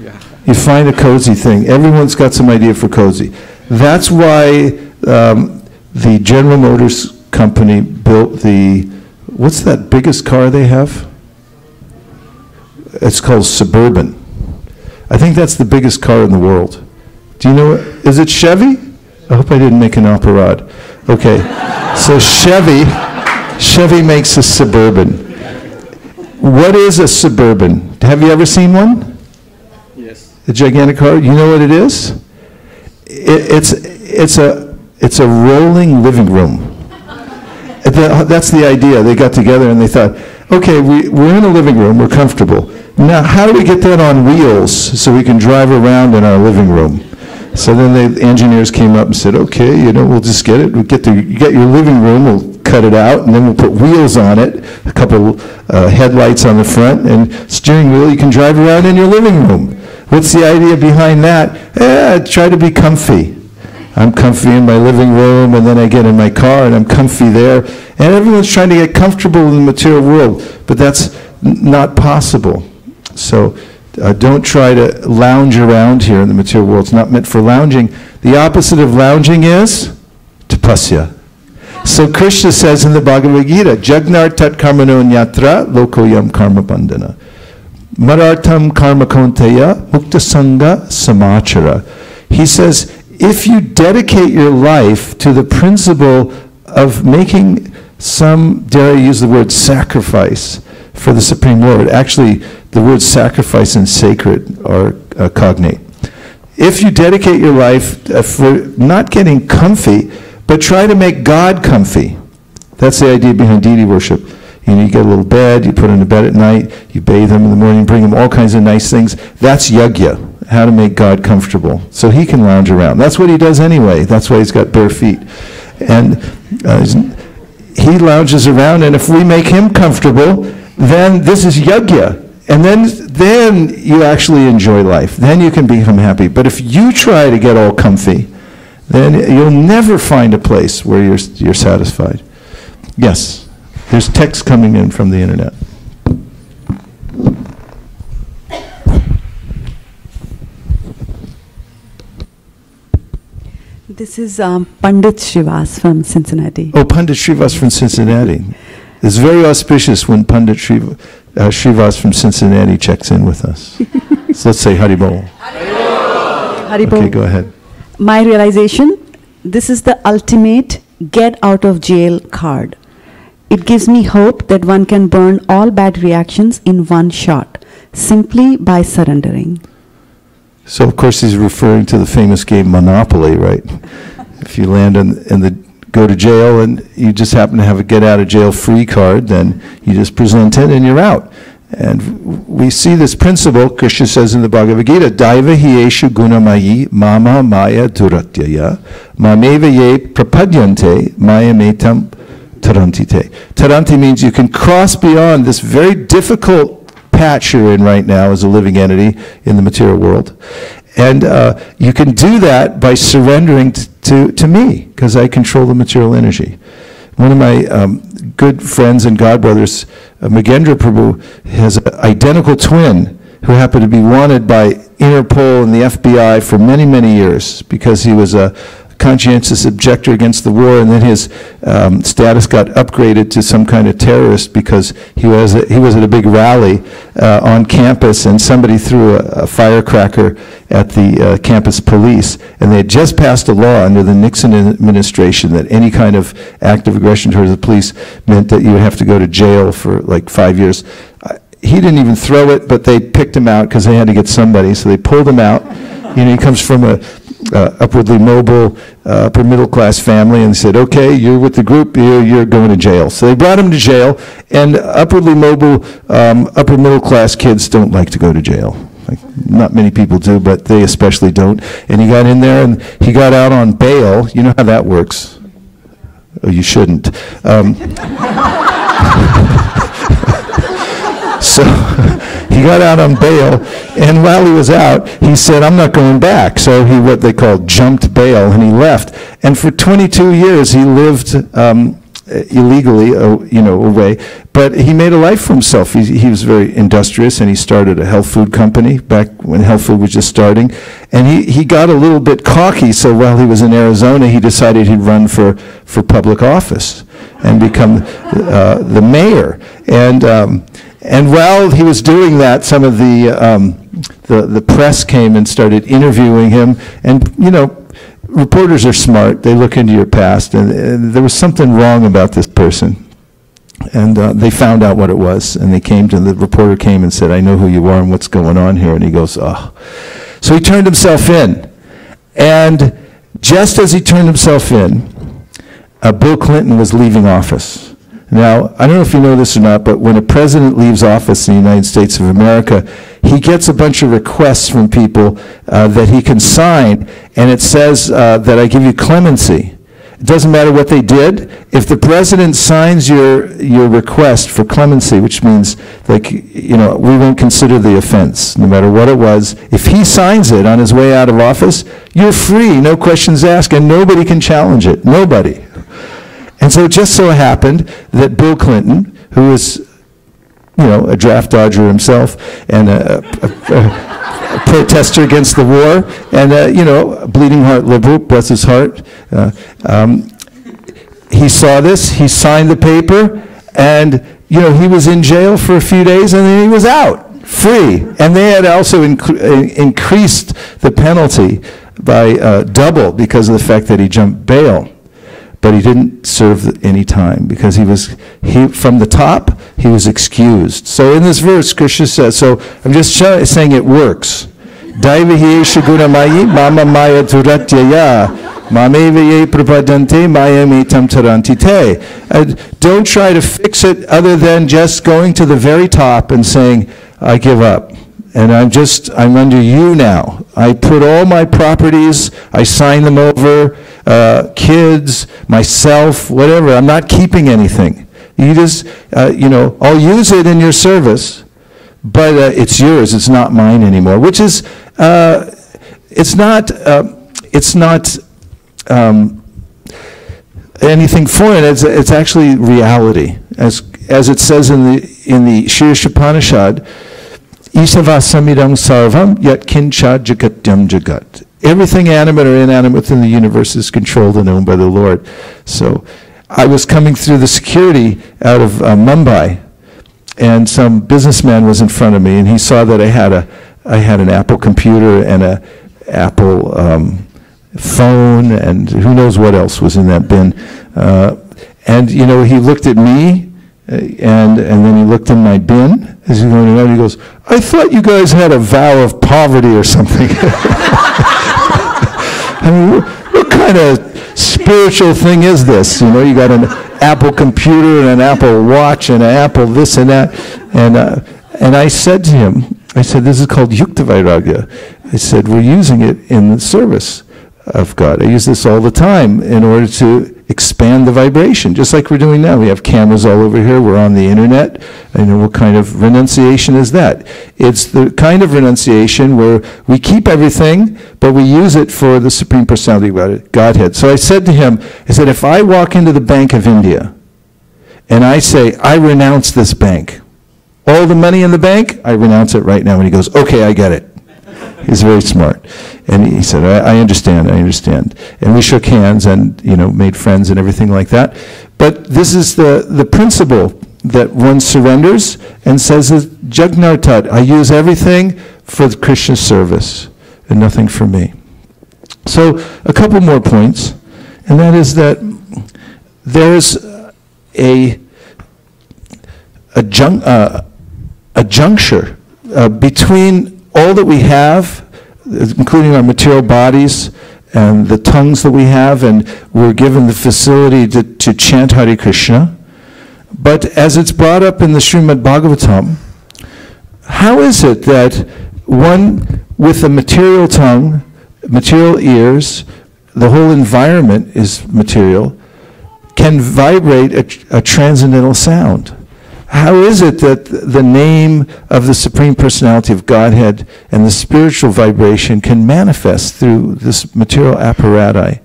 Yeah. You find a cozy thing. Everyone's got some idea for cozy. That's why the General Motors company built what's that biggest car they have? It's called Suburban. I think that's the biggest car in the world. Do you know it? Is it Chevy? I hope I didn't make an operade. Okay. So Chevy makes a Suburban. What is a Suburban? Have you ever seen one? Yes. A gigantic car? You know what it is? It's a rolling living room. That's the idea. They got together and they thought, okay, we're in a living room, we're comfortable. Now, how do we get that on wheels so we can drive around in our living room? So then the engineers came up and said, okay, we'll just get it. You get your living room, we'll cut it out, and then we'll put wheels on it, a couple headlights on the front, and steering wheel, you can drive around in your living room. What's the idea behind that? Try to be comfy. I'm comfy in my living room, and then I get in my car, and I'm comfy there. And everyone's trying to get comfortable in the material world, but that's not possible. So don't try to lounge around here in the material world. It's not meant for lounging. The opposite of lounging is tapasya. So Krishna says in the Bhagavad Gita, Jagnar tat karmano nyatra lokoyam karma bandhana. Marartam karma konteya mukta sangha samachara. He says, if you dedicate your life to the principle of making some, dare I use the word sacrifice for the Supreme Lord. Actually, the words sacrifice and sacred are cognate. If you dedicate your life for not getting comfy, but try to make God comfy. That's the idea behind deity worship. You get a little bed, you put him to bed at night, you bathe him in the morning, bring him all kinds of nice things. That's yajna, how to make God comfortable, so he can lounge around. That's what he does anyway. That's why he's got bare feet. And he lounges around, and if we make him comfortable, then this is yajna. And then you actually enjoy life. Then you can become happy. But if you try to get all comfy, then you'll never find a place where you're satisfied. Yes, there's text coming in from the internet. This is Pandit Srivas from Cincinnati. Oh, Pandit Srivas from Cincinnati. It's very auspicious when Pandit Srivas from Cincinnati checks in with us. So let's say Haribol. Haribol. Okay, go ahead. My realization, this is the ultimate get out of jail card. It gives me hope that one can burn all bad reactions in one shot, simply by surrendering. So, of course, he's referring to the famous game Monopoly, right? If you land go to jail and you just happen to have a get out of jail free card, then you just present it and you're out. And we see this principle, Krishna says in the Bhagavad Gita, Daiva hiyeshu gunamayi mama maya duratyaya mameva ye prapadyante maya metam tarantite. Taranti means you can cross beyond this very difficult patch you're in right now as a living entity in the material world. And you can do that by surrendering to me, because I control the material energy. One of my good friends and godbrothers, Magendra Prabhu, has an identical twin who happened to be wanted by Interpol and the FBI for many, many years because he was a conscientious objector against the war, and then his status got upgraded to some kind of terrorist because he was at a big rally on campus, and somebody threw a firecracker at the campus police, and they had just passed a law under the Nixon administration that any kind of act of aggression towards the police meant that you would have to go to jail for like 5 years. He didn't even throw it, but they picked him out because they had to get somebody, so they pulled him out. You know, he comes from a upwardly mobile, upper middle class family, and said, okay, you're with the group, you're going to jail. So they brought him to jail, and upwardly mobile, upper middle class kids don't like to go to jail. Like, not many people do, but they especially don't. And he got in there, and he got out on bail. You know how that works. Oh, you shouldn't. So he got out on bail, and while he was out, he said, I'm not going back. So he, what they call, jumped bail, and he left. And for 22 years, he lived illegally, away. But he made a life for himself. He was very industrious, and he started a health food company back when health food was just starting. And he got a little bit cocky, so while he was in Arizona, he decided he'd run for public office and become the mayor. And while he was doing that, some of the press came and started interviewing him. And, you know, reporters are smart. They look into your past. And there was something wrong about this person. And they found out what it was. And the reporter came and said, I know who you are and what's going on here. And he goes, oh. So he turned himself in. And just as he turned himself in, Bill Clinton was leaving office. Now, I don't know if you know this or not, but when a president leaves office in the United States of America, he gets a bunch of requests from people that he can sign, and it says that I give you clemency. It doesn't matter what they did. If the president signs your request for clemency, which means, like, you know, we won't consider the offense, no matter what it was. If he signs it on his way out of office, you're free, no questions asked, and nobody can challenge it. Nobody. And so it just so happened that Bill Clinton, who is, you know, a draft dodger himself and a protester against the war, and, you know, a bleeding heart liberal, bless his heart, he saw this, he signed the paper, and, you know, he was in jail for a few days, and then he was out, free. And they had also increased the penalty by double because of the fact that he jumped bail. But he didn't serve any time because from the top, he was excused. So in this verse, Krishna says, so I'm just saying it works. Daiva hiyeshu gunamayi mama maya duratyaya mameva ye prapadante maya metam tarantite. Don't try to fix it other than just going to the very top and saying, I give up. And I'm under you now. I put all my properties, I sign them over, kids, myself, whatever. I'm not keeping anything. You just, I'll use it in your service, but it's yours. It's not mine anymore. Which is, it's not anything foreign. It's actually reality, as it says in the Shri Upanishad. Isava samidam sarvam yat kincha jagatyam jagat. Everything animate or inanimate within the universe is controlled and owned by the Lord. So I was coming through the security out of Mumbai, and some businessman was in front of me, and he saw that I had an Apple computer and a Apple phone, and who knows what else was in that bin. And, you know, he looked at me, and then he looked in my bin as he's going around. He goes, I thought you guys had a vow of poverty or something. I mean, what kind of spiritual thing is this? You know, you got an Apple computer and an Apple watch and an Apple this and that. And I said to him, I said, this is called Yukta Vairagya. I said, we're using it in the service of God. I use this all the time in order to expand the vibration, just like we're doing now. We have cameras all over here. We're on the internet. I know what kind of renunciation is that. It's the kind of renunciation where we keep everything, but we use it for the Supreme Personality of Godhead. So I said to him, I said, if I walk into the Bank of India and I say, I renounce this bank, all the money in the bank, I renounce it right now. And he goes, okay, I get it. He's very smart. And he said, I understand. And we shook hands and, made friends and everything like that. But this is the principle that one surrenders and says, Jagnartat, I use everything for the Krishna service and nothing for me. So a couple more points, and that is that there's a juncture between all that we have, including our material bodies and the tongues that we have, and we're given the facility to chant Hare Krishna. But as it's brought up in the Srimad Bhagavatam, how is it that one with a material tongue, material ears, the whole environment is material, can vibrate a transcendental sound? How is it that the name of the Supreme Personality of Godhead and the spiritual vibration can manifest through this material apparatus?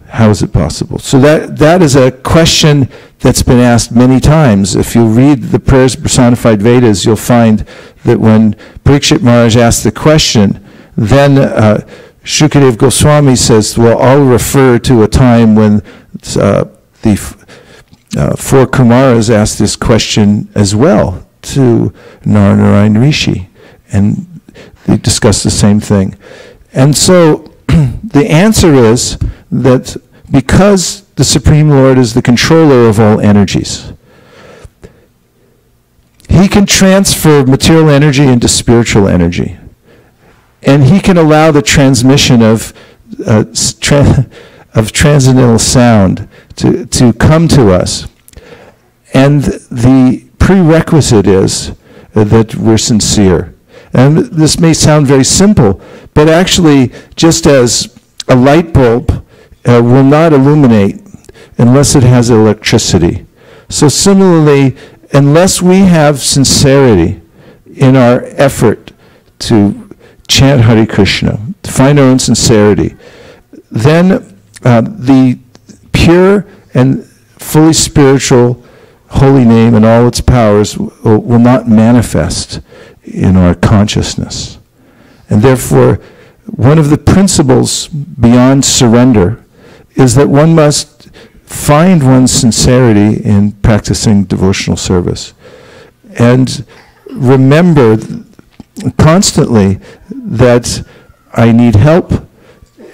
How is it possible? So that is a question that's been asked many times. If you read the Prayers Personified Vedas, you'll find that when Parikshit Maharaj asked the question, then Shukadev Goswami says, well, I'll refer to a time when the four Kumaras asked this question as well to Narayan Rishi, and they discussed the same thing. And so the answer is that because the Supreme Lord is the controller of all energies, he can transfer material energy into spiritual energy, and he can allow the transmission of transcendental sound to come to us. And the prerequisite is that we're sincere. And this may sound very simple, but actually, just as a light bulb will not illuminate unless it has electricity. So similarly, unless we have sincerity in our effort to chant Hare Krishna, to find our own sincerity, then the pure and fully spiritual holy name and all its powers will not manifest in our consciousness. And therefore, one of the principles beyond surrender is that one must find one's sincerity in practicing devotional service. And remember constantly that I need help,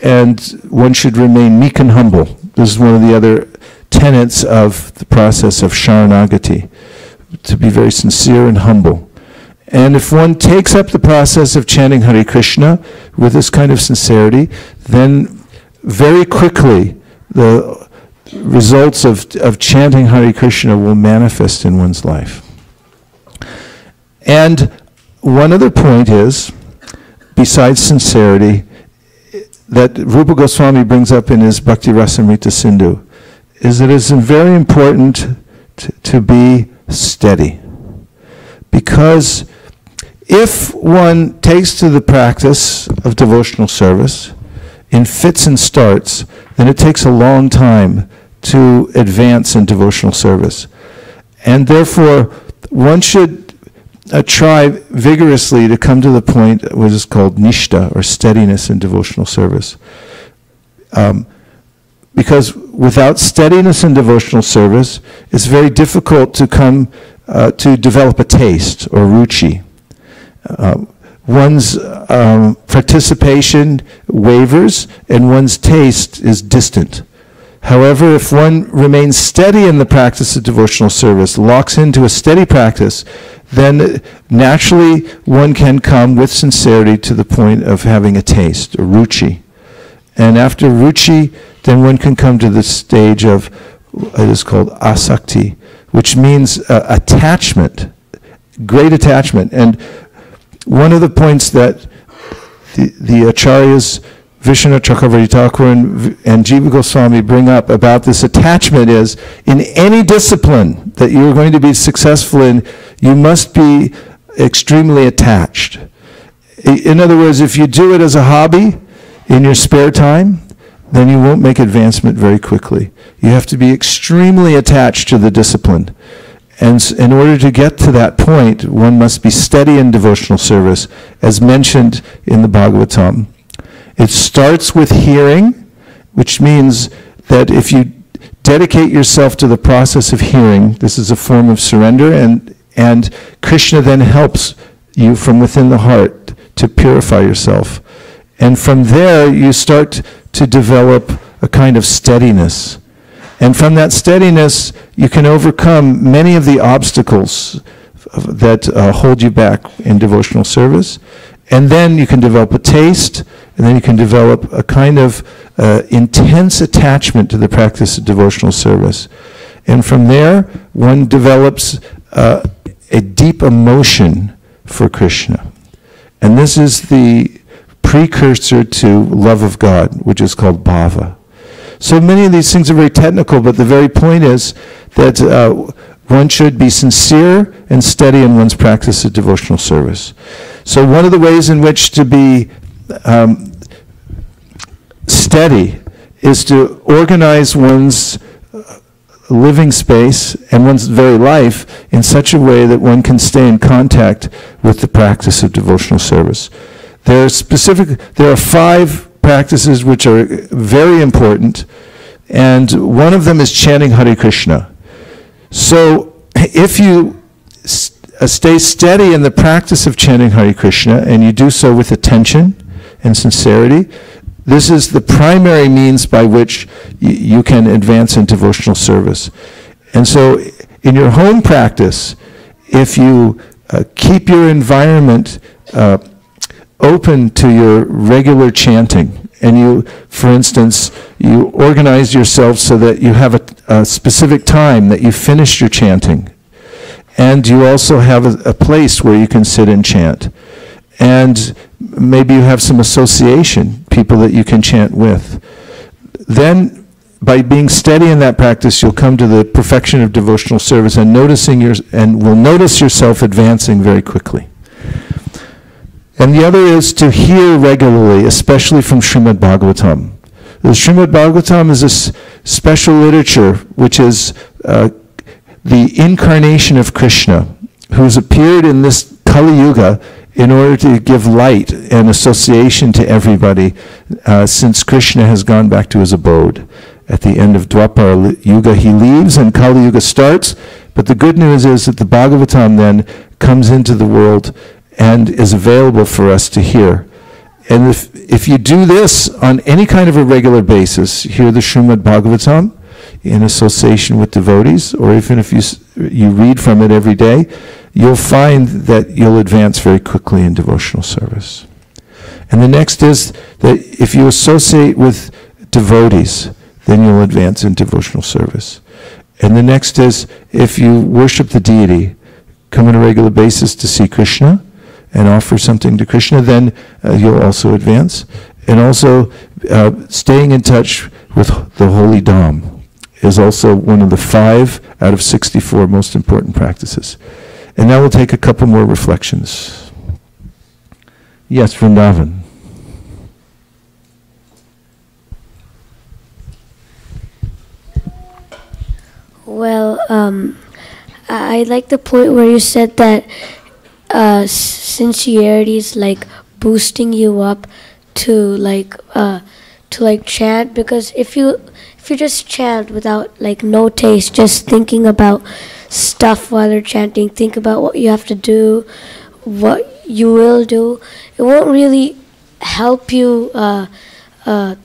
and one should remain meek and humble. This is one of the other tenets of the process of Sharanagati, to be very sincere and humble. And if one takes up the process of chanting Hare Krishna with this kind of sincerity, then very quickly the results of chanting Hare Krishna will manifest in one's life. And one other point is, besides sincerity, that Rupa Goswami brings up in his Bhakti Rasamrita Sindhu, is that it's very important to be steady. Because if one takes to the practice of devotional service in fits and starts, then it takes a long time to advance in devotional service. And therefore, one should try vigorously to come to the point what is called nishta, or steadiness in devotional service. Because without steadiness in devotional service, it's very difficult to come to develop a taste or ruchi. One's participation wavers and one's taste is distant. However, if one remains steady in the practice of devotional service, locks into a steady practice, then naturally one can come with sincerity to the point of having a taste, or ruchi. And after ruchi, then one can come to the stage of what is called asakti, which means attachment great attachment. And one of the points that the Acharyas, Vishnu Chakravarti Thakur and Jiva Goswami bring up about this attachment is, in any discipline that you're going to be successful in, you must be extremely attached. In other words, if you do it as a hobby in your spare time, then you won't make advancement very quickly. You have to be extremely attached to the discipline. And in order to get to that point, one must be steady in devotional service, as mentioned in the Bhagavatam. It starts with hearing, which means that if you dedicate yourself to the process of hearing, this is a form of surrender, and Krishna then helps you from within the heart to purify yourself. And from there, you start to develop a kind of steadiness. And from that steadiness, you can overcome many of the obstacles that hold you back in devotional service. And then you can develop a taste, and then you can develop a kind of intense attachment to the practice of devotional service. And from there, one develops a deep emotion for Krishna. And this is the precursor to love of God, which is called bhava. So many of these things are very technical, but the very point is that one should be sincere and steady in one's practice of devotional service. So one of the ways in which to be steady is to organize one's living space and one's very life in such a way that one can stay in contact with the practice of devotional service. There are 5 practices which are very important, and one of them is chanting Hare Krishna. So if you stay steady in the practice of chanting Hare Krishna, and you do so with attention and sincerity, this is the primary means by which you can advance in devotional service. And so in your home practice, if you keep your environment open to your regular chanting, and you, for instance, you organize yourself so that you have a specific time that you finish your chanting, and you also have a place where you can sit and chant, and maybe you have some association, people that you can chant with, then by being steady in that practice, you'll come to the perfection of devotional service and will notice yourself advancing very quickly. And the other is to hear regularly, especially from Srimad Bhagavatam. The Srimad Bhagavatam is a special literature which is the incarnation of Krishna, who has appeared in this Kali Yuga in order to give light and association to everybody since Krishna has gone back to his abode. At the end of Dwapara Yuga he leaves and Kali Yuga starts, but the good news is that the Bhagavatam then comes into the world and is available for us to hear. And if you do this on any kind of a regular basis, hear the Srimad Bhagavatam in association with devotees, or even if you read from it every day, you'll find that you'll advance very quickly in devotional service. And the next is that if you associate with devotees, then you'll advance in devotional service. And the next is if you worship the deity, come on a regular basis to see Krishna, and offer something to Krishna, then you'll also advance. And also, staying in touch with the holy Dham is also one of the 5 out of 64 most important practices. And now we'll take a couple more reflections. Yes, Vrindavan. Well, I like the point where you said that sincerity is like boosting you up to chant, because if you just chant without like no taste, just thinking about stuff while you're chanting, think about what you have to do, what you will do, it won't really help you it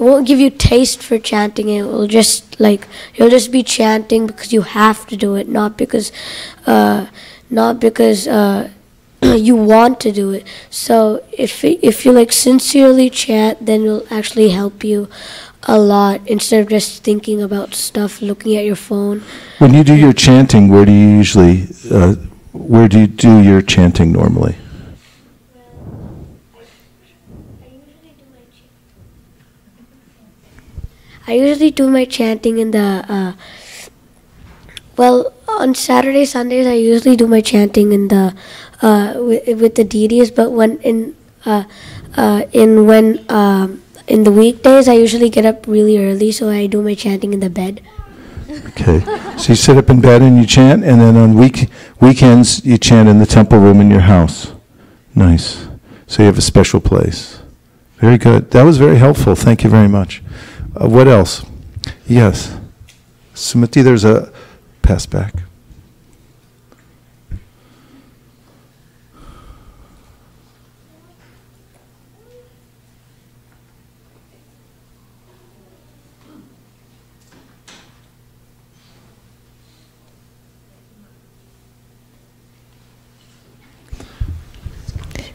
won't give you taste for chanting. It will just you'll just be chanting because you have to do it, not because you want to do it. So if you sincerely chant, then it will actually help you a lot instead of just thinking about stuff, looking at your phone. When you do your chanting, where do you do your chanting normally? I usually do my chanting in the, on Saturday, Sundays, I usually do my chanting in the, with the deities, but in the weekdays, I usually get up really early, so I do my chanting in the bed. Okay, so you sit up in bed and you chant, and then on weekends you chant in the temple room in your house. Nice. So you have a special place. Very good. That was very helpful. Thank you very much. What else? Yes. Sumati, there's a pass back.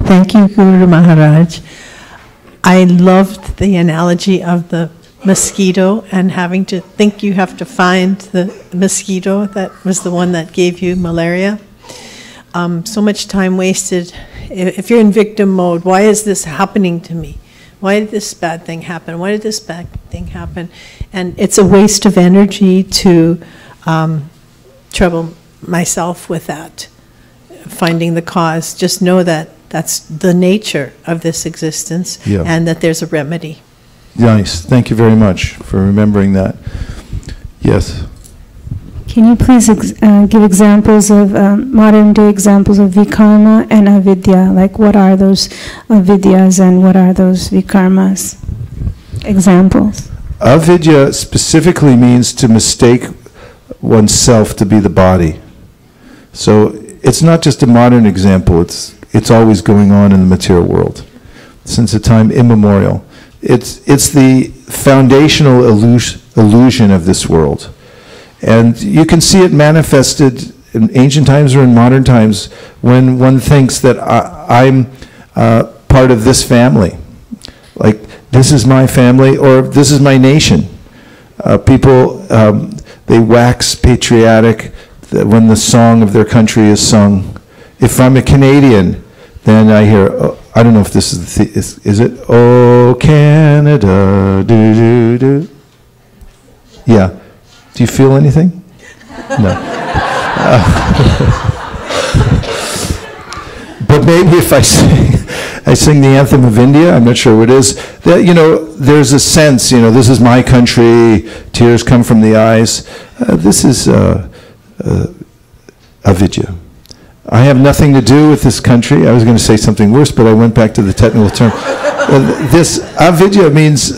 Thank you, Guru Maharaj. I loved the analogy of the mosquito and having to think you have to find the mosquito that was the one that gave you malaria. So much time wasted. If you're in victim mode, why is this happening to me? Why did this bad thing happen? Why did this bad thing happen? And it's a waste of energy to trouble myself with that, finding the cause. Just know that that's the nature of this existence, and that there's a remedy. Nice. Thank you very much for remembering that. Yes. Can you please give examples of modern day examples of vikarma and avidya? Like, what are those avidyas and what are those vikarmas? Examples. Avidya specifically means to mistake oneself to be the body. So it's not just a modern example. It's always going on in the material world since a time immemorial. It's the foundational illusion of this world. And you can see it manifested in ancient times or in modern times when one thinks that I'm part of this family. Like, this is my family or this is my nation. People, they wax patriotic when the song of their country is sung. If I'm a Canadian, then I hear, I don't know if this is it? Oh, Canada, do. Yeah. Do you feel anything? No. But maybe if I sing the anthem of India, I'm not sure what it is, that, there's a sense, this is my country, tears come from the eyes. This is avidya. I have nothing to do with this country. I was going to say something worse, but I went back to the technical term. This avidya means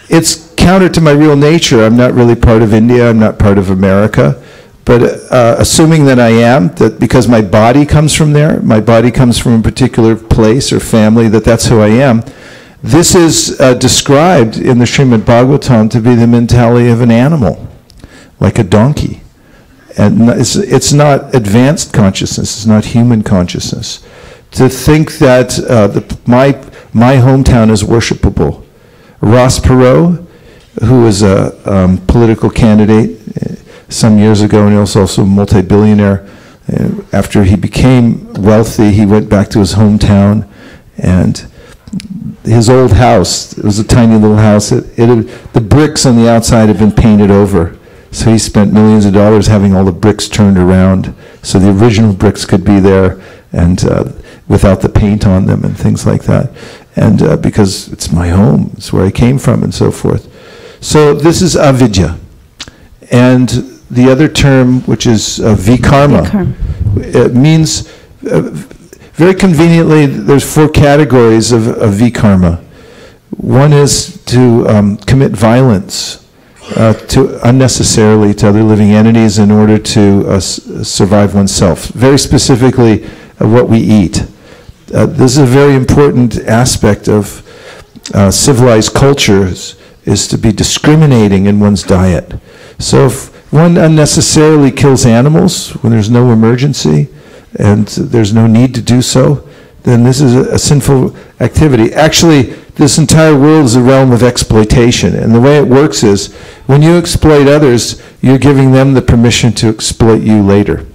it's counter to my real nature. I'm not really part of India. I'm not part of America. But assuming that I am, that because my body comes from there, my body comes from a particular place or family, that's who I am. This is described in the Srimad Bhagavatam to be the mentality of an animal, like a donkey. And it's not advanced consciousness, it's not human consciousness. To think that my hometown is worshipable. Ross Perot, who was a political candidate some years ago, and he was also a multi-billionaire, after he became wealthy, he went back to his hometown, and his old house, it was a tiny little house, the bricks on the outside had been painted over. So he spent millions of dollars having all the bricks turned around so the original bricks could be there and without the paint on them and things like that. And because it's my home, it's where I came from and so forth. So this is avidya. And the other term, which is vikarma, it means, very conveniently, there's 4 categories of vikarma. One is to commit violence unnecessarily to other living entities in order to survive oneself. Very specifically, what we eat. This is a very important aspect of civilized cultures, is to be discriminating in one's diet. So if one unnecessarily kills animals when there's no emergency and there's no need to do so, then this is a sinful activity. Actually, this entire world is a realm of exploitation. And the way it works is, when you exploit others, you're giving them the permission to exploit you later.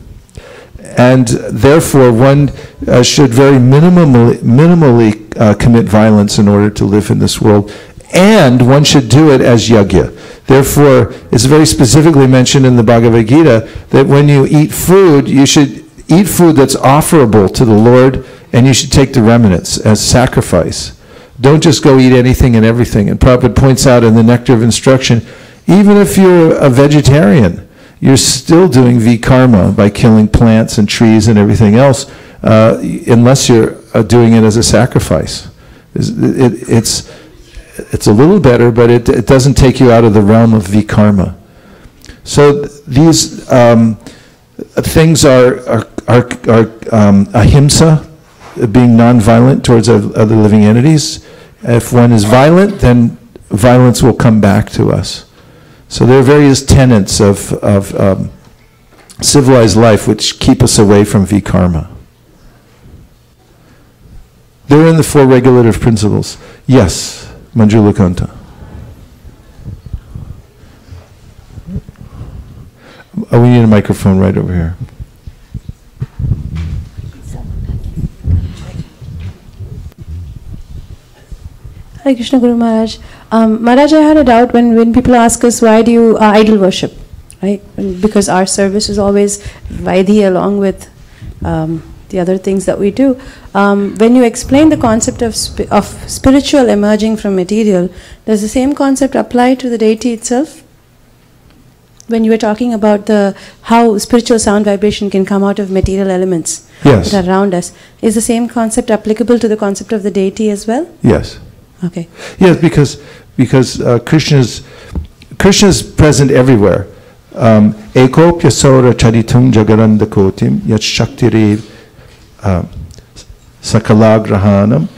And therefore, one should very minimally commit violence in order to live in this world. And one should do it as yajna. Therefore, it's very specifically mentioned in the Bhagavad Gita that when you eat food, you should eat food that's offerable to the Lord, and you should take the remnants as sacrifice. Don't just go eat anything and everything. And Prabhupada points out in the Nectar of Instruction, even if you're a vegetarian, you're still doing vikarma by killing plants and trees and everything else, unless you're doing it as a sacrifice. It's a little better, but it doesn't take you out of the realm of vikarma. So these things are ahimsa, being non-violent towards other living entities. If one is violent, then violence will come back to us. So there are various tenets of civilized life which keep us away from vikarma. They're in the 4 regulative principles. Yes, Manjula Kanta. Oh, we need a microphone right over here. Hare Krishna Guru Maharaj. Maharaj, I had a doubt when people ask us, why do you idol worship? Right? Because our service is always Vaidhi along with the other things that we do. When you explain the concept of spiritual emerging from material, does the same concept apply to the deity itself? When you were talking about how spiritual sound vibration can come out of material elements that are around us, is the same concept applicable to the concept of the deity as well? Yes. Okay. Yes, because Krishna's present everywhere. Ekopya sora charitum jagaranda kotim yat shaktiri sakalagrahanam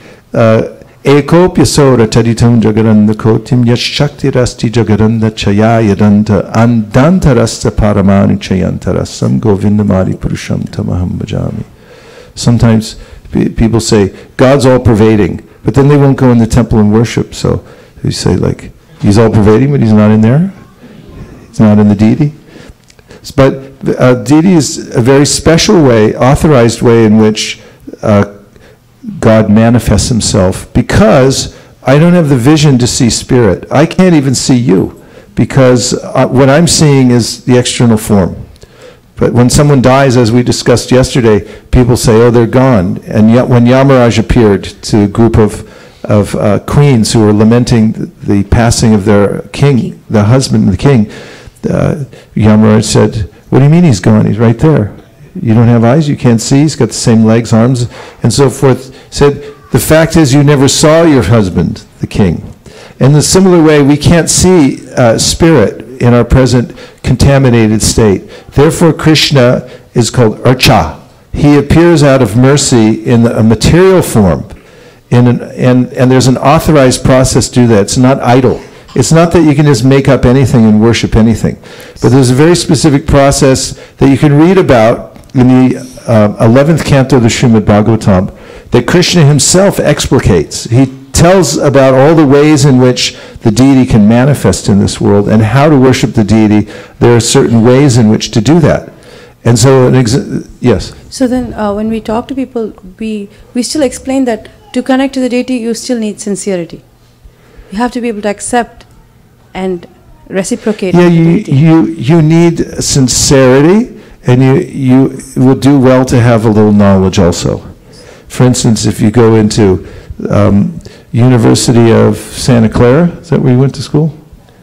ekopya sora charitum jagaranda kotim yat shaktirasti jagaranda chayayadanta andantarasta paramani chayantarasam govindamari purusham tamaham bhajami. Sometimes people say, God's all-pervading, but then they won't go in the temple and worship. So they say, like, he's all-pervading, but he's not in there. He's not in the deity. But deity is a very special way, authorized way in which God manifests himself, because I don't have the vision to see spirit. I can't even see you, because what I'm seeing is the external form. But when someone dies, as we discussed yesterday, people say, oh, they're gone. And yet when Yamaraj appeared to a group of queens who were lamenting the passing of their king, the husband of the king, Yamaraj said, what do you mean he's gone? He's right there. You don't have eyes, you can't see, he's got the same legs, arms, and so forth. Said, the fact is you never saw your husband, the king. In the similar way, we can't see spirit in our present contaminated state. Therefore, Krishna is called Archa. He appears out of mercy in a material form. And there's an authorized process to do that. It's not idle. It's not that you can just make up anything and worship anything. But there's a very specific process that you can read about in the 11th canto of the Srimad Bhagavatam that Krishna himself explicates. He tells about all the ways in which the deity can manifest in this world and how to worship the deity. There are certain ways in which to do that. And so, yes? So then when we talk to people, we still explain that to connect to the deity, you still need sincerity. You have to be able to accept and reciprocate. Yeah, you need sincerity, and you will do well to have a little knowledge also. For instance, if you go into University of Santa Clara, is that where you went to school?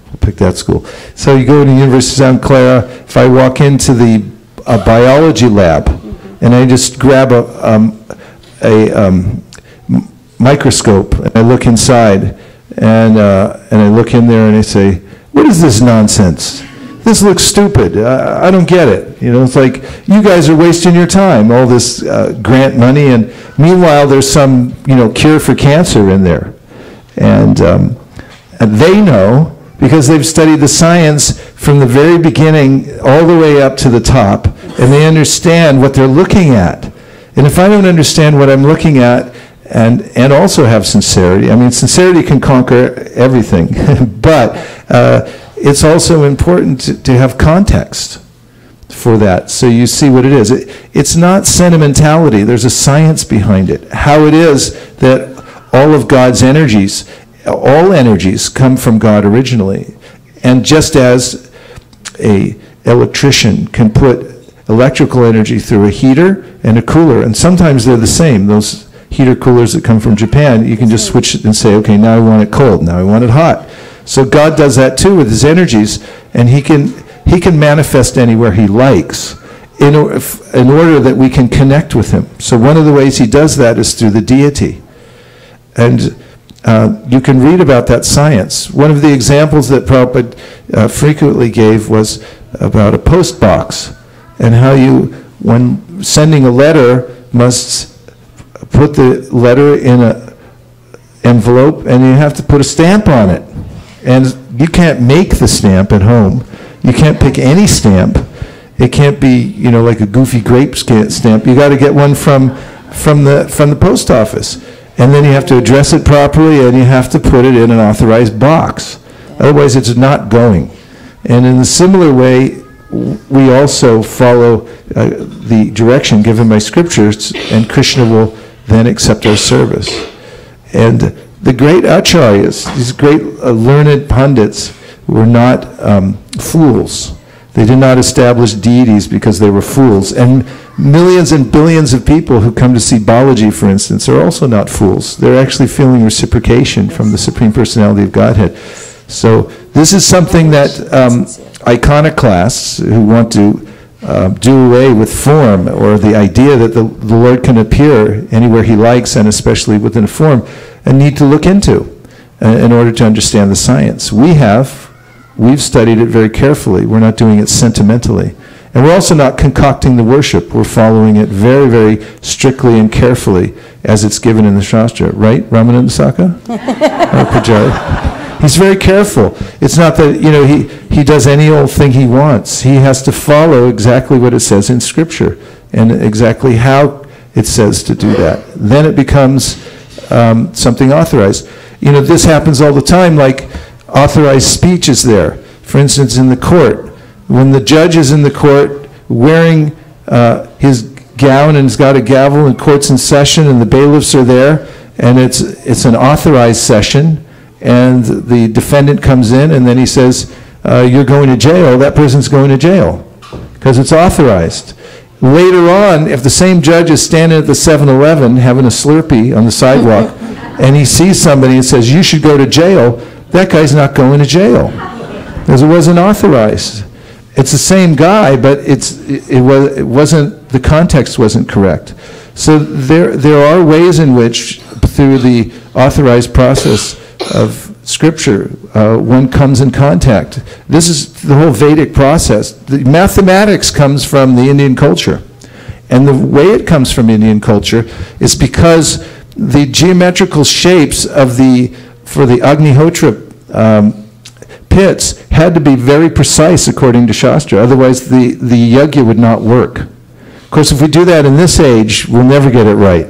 I'll pick that school. So you go to University of Santa Clara, if I walk into the biology lab, and I just grab a microscope, and I look inside, and I look in there and I say, what is this nonsense? This looks stupid. I don't get it. You know, it's like, you guys are wasting your time, all this grant money, and meanwhile there's some, cure for cancer in there. And they know, because they've studied the science from the very beginning all the way up to the top, and they understand what they're looking at. And if I don't understand what I'm looking at, and also have sincerity. I mean, sincerity can conquer everything, but it's also important to have context for that, so you see what it is. It's not sentimentality. There's a science behind it. How it is that all of God's energies, all energies come from God originally. And just as a electrician can put electrical energy through a heater and a cooler, and sometimes they're the same, those heater coolers that come from Japan, you can just switch it and say, okay, now I want it cold, now I want it hot. So God does that too with his energies, and he can manifest anywhere he likes in order that we can connect with him. So one of the ways he does that is through the deity. And you can read about that science. One of the examples that Prabhupada frequently gave was about a post box, and how you, when sending a letter, must put the letter in an envelope, and you have to put a stamp on it. And you can't make the stamp at home. You can't pick any stamp. It can't be, like a goofy grape stamp. You got to get one from the post office. And then you have to address it properly, and you have to put it in an authorized box. Otherwise, it's not going. And in a similar way, we also follow the direction given by scriptures, and Krishna will then accept our service. And the great acharyas, these great learned pandits, were not fools. They did not establish deities because they were fools. And millions and billions of people who come to see Balaji, for instance, are also not fools. They're actually feeling reciprocation from the Supreme Personality of Godhead. So this is something that iconoclasts who want to do away with form, or the idea that the Lord can appear anywhere he likes, and especially within a form, and need to look into in order to understand the science. We've studied it very carefully. We're not doing it sentimentally. And we're also not concocting the worship. We're following it very, very strictly and carefully as it's given in the Shastra. Right, Ramananda Saka? He's very careful. It's not that, he does any old thing he wants. He has to follow exactly what it says in Scripture, and exactly how it says to do that. Then it becomes something authorized. This happens all the time, like authorized speech is there. For instance, in the court, when the judge is in the court wearing his gown and has got a gavel, and court's in session, and the bailiffs are there, and it's an authorized session, and the defendant comes in, and then he says, you're going to jail, that person's going to jail, because it's authorized. Later on, if the same judge is standing at the 7-Eleven having a Slurpee on the sidewalk, and he sees somebody and says, you should go to jail, that guy's not going to jail, because it wasn't authorized. It's the same guy, but it wasn't, the context wasn't correct. So there are ways in which, through the authorized process of Scripture, one comes in contact. This is the whole Vedic process. The mathematics comes from the Indian culture. And the way it comes from Indian culture is because the geometrical shapes for the Agnihotra pits had to be very precise according to Shastra. Otherwise, the yajna would not work. Of course, if we do that in this age, we'll never get it right.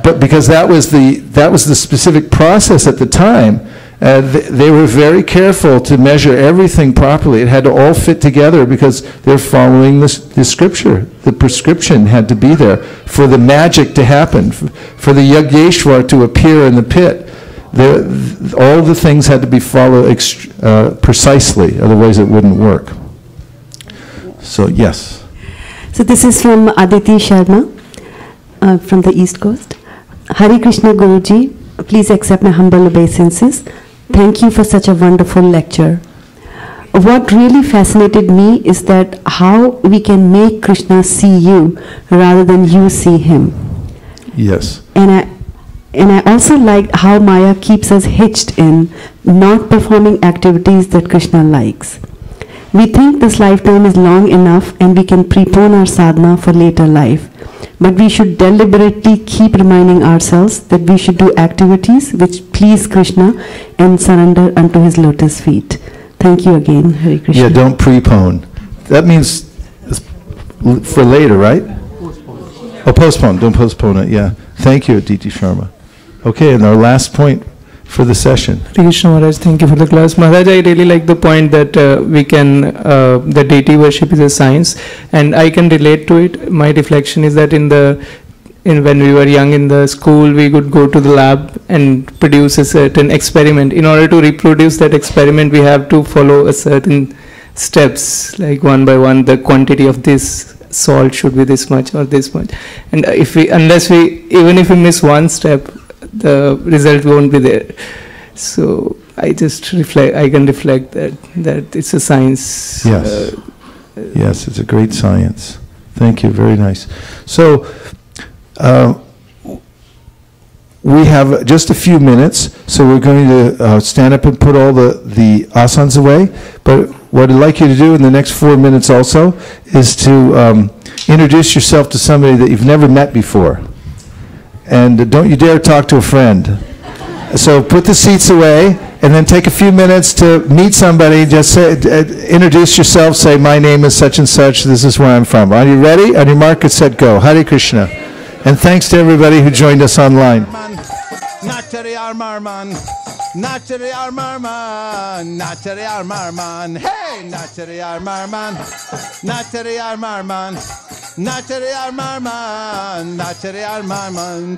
But because that was the specific process at the time, they were very careful to measure everything properly. It had to all fit together because they're following the Scripture. The prescription had to be there for the magic to happen, for the Yajneshwar to appear in the pit. All the things had to be followed precisely, otherwise it wouldn't work. So, yes. So this is from Aditi Sharma from the East Coast. Hare Krishna Guruji, please accept my humble obeisances. Thank you for such a wonderful lecture. What really fascinated me is that how we can make Krishna see you rather than you see him. Yes. And I also liked how Maya keeps us hitched in not performing activities that Krishna likes. We think this lifetime is long enough and we can prepone our sadhana for later life. But we should deliberately keep reminding ourselves that we should do activities which please Krishna and surrender unto his lotus feet. Thank you again, Hare Krishna. Yeah, don't prepone. That means for later, right? Oh, postpone. Don't postpone it, yeah. Thank you, Aditi Sharma. Okay, and our last point for the session. Krishna Maharaj, thank you for the class. Maharaj, I really like the point that the deity worship is a science, and I can relate to it. My reflection is that when we were young in the school, we could go to the lab and produce a certain experiment. In order to reproduce that experiment, we have to follow a certain steps, like one by one, the quantity of this salt should be this much or this much. And even if we miss one step, the result won't be there. So I can reflect that it's a science. Yes. Yes, it's a great science. Thank you, very nice. So we have just a few minutes, so we're going to stand up and put all the asanas away. But what I'd like you to do in the next 4 minutes also is to introduce yourself to somebody that you've never met before. And don't you dare talk to a friend. So put the seats away, and then take a few minutes to meet somebody. Just say, introduce yourself, say, my name is such and such, this is where I'm from. Are you ready? On your mark, get set, go. Hare Krishna. And thanks to everybody who joined us online. Natari Armarman, Natari Armarman, Natari Armarman, hey, Natari Armarman, Natari Armarman, Natari Armarman, Natari Armarman.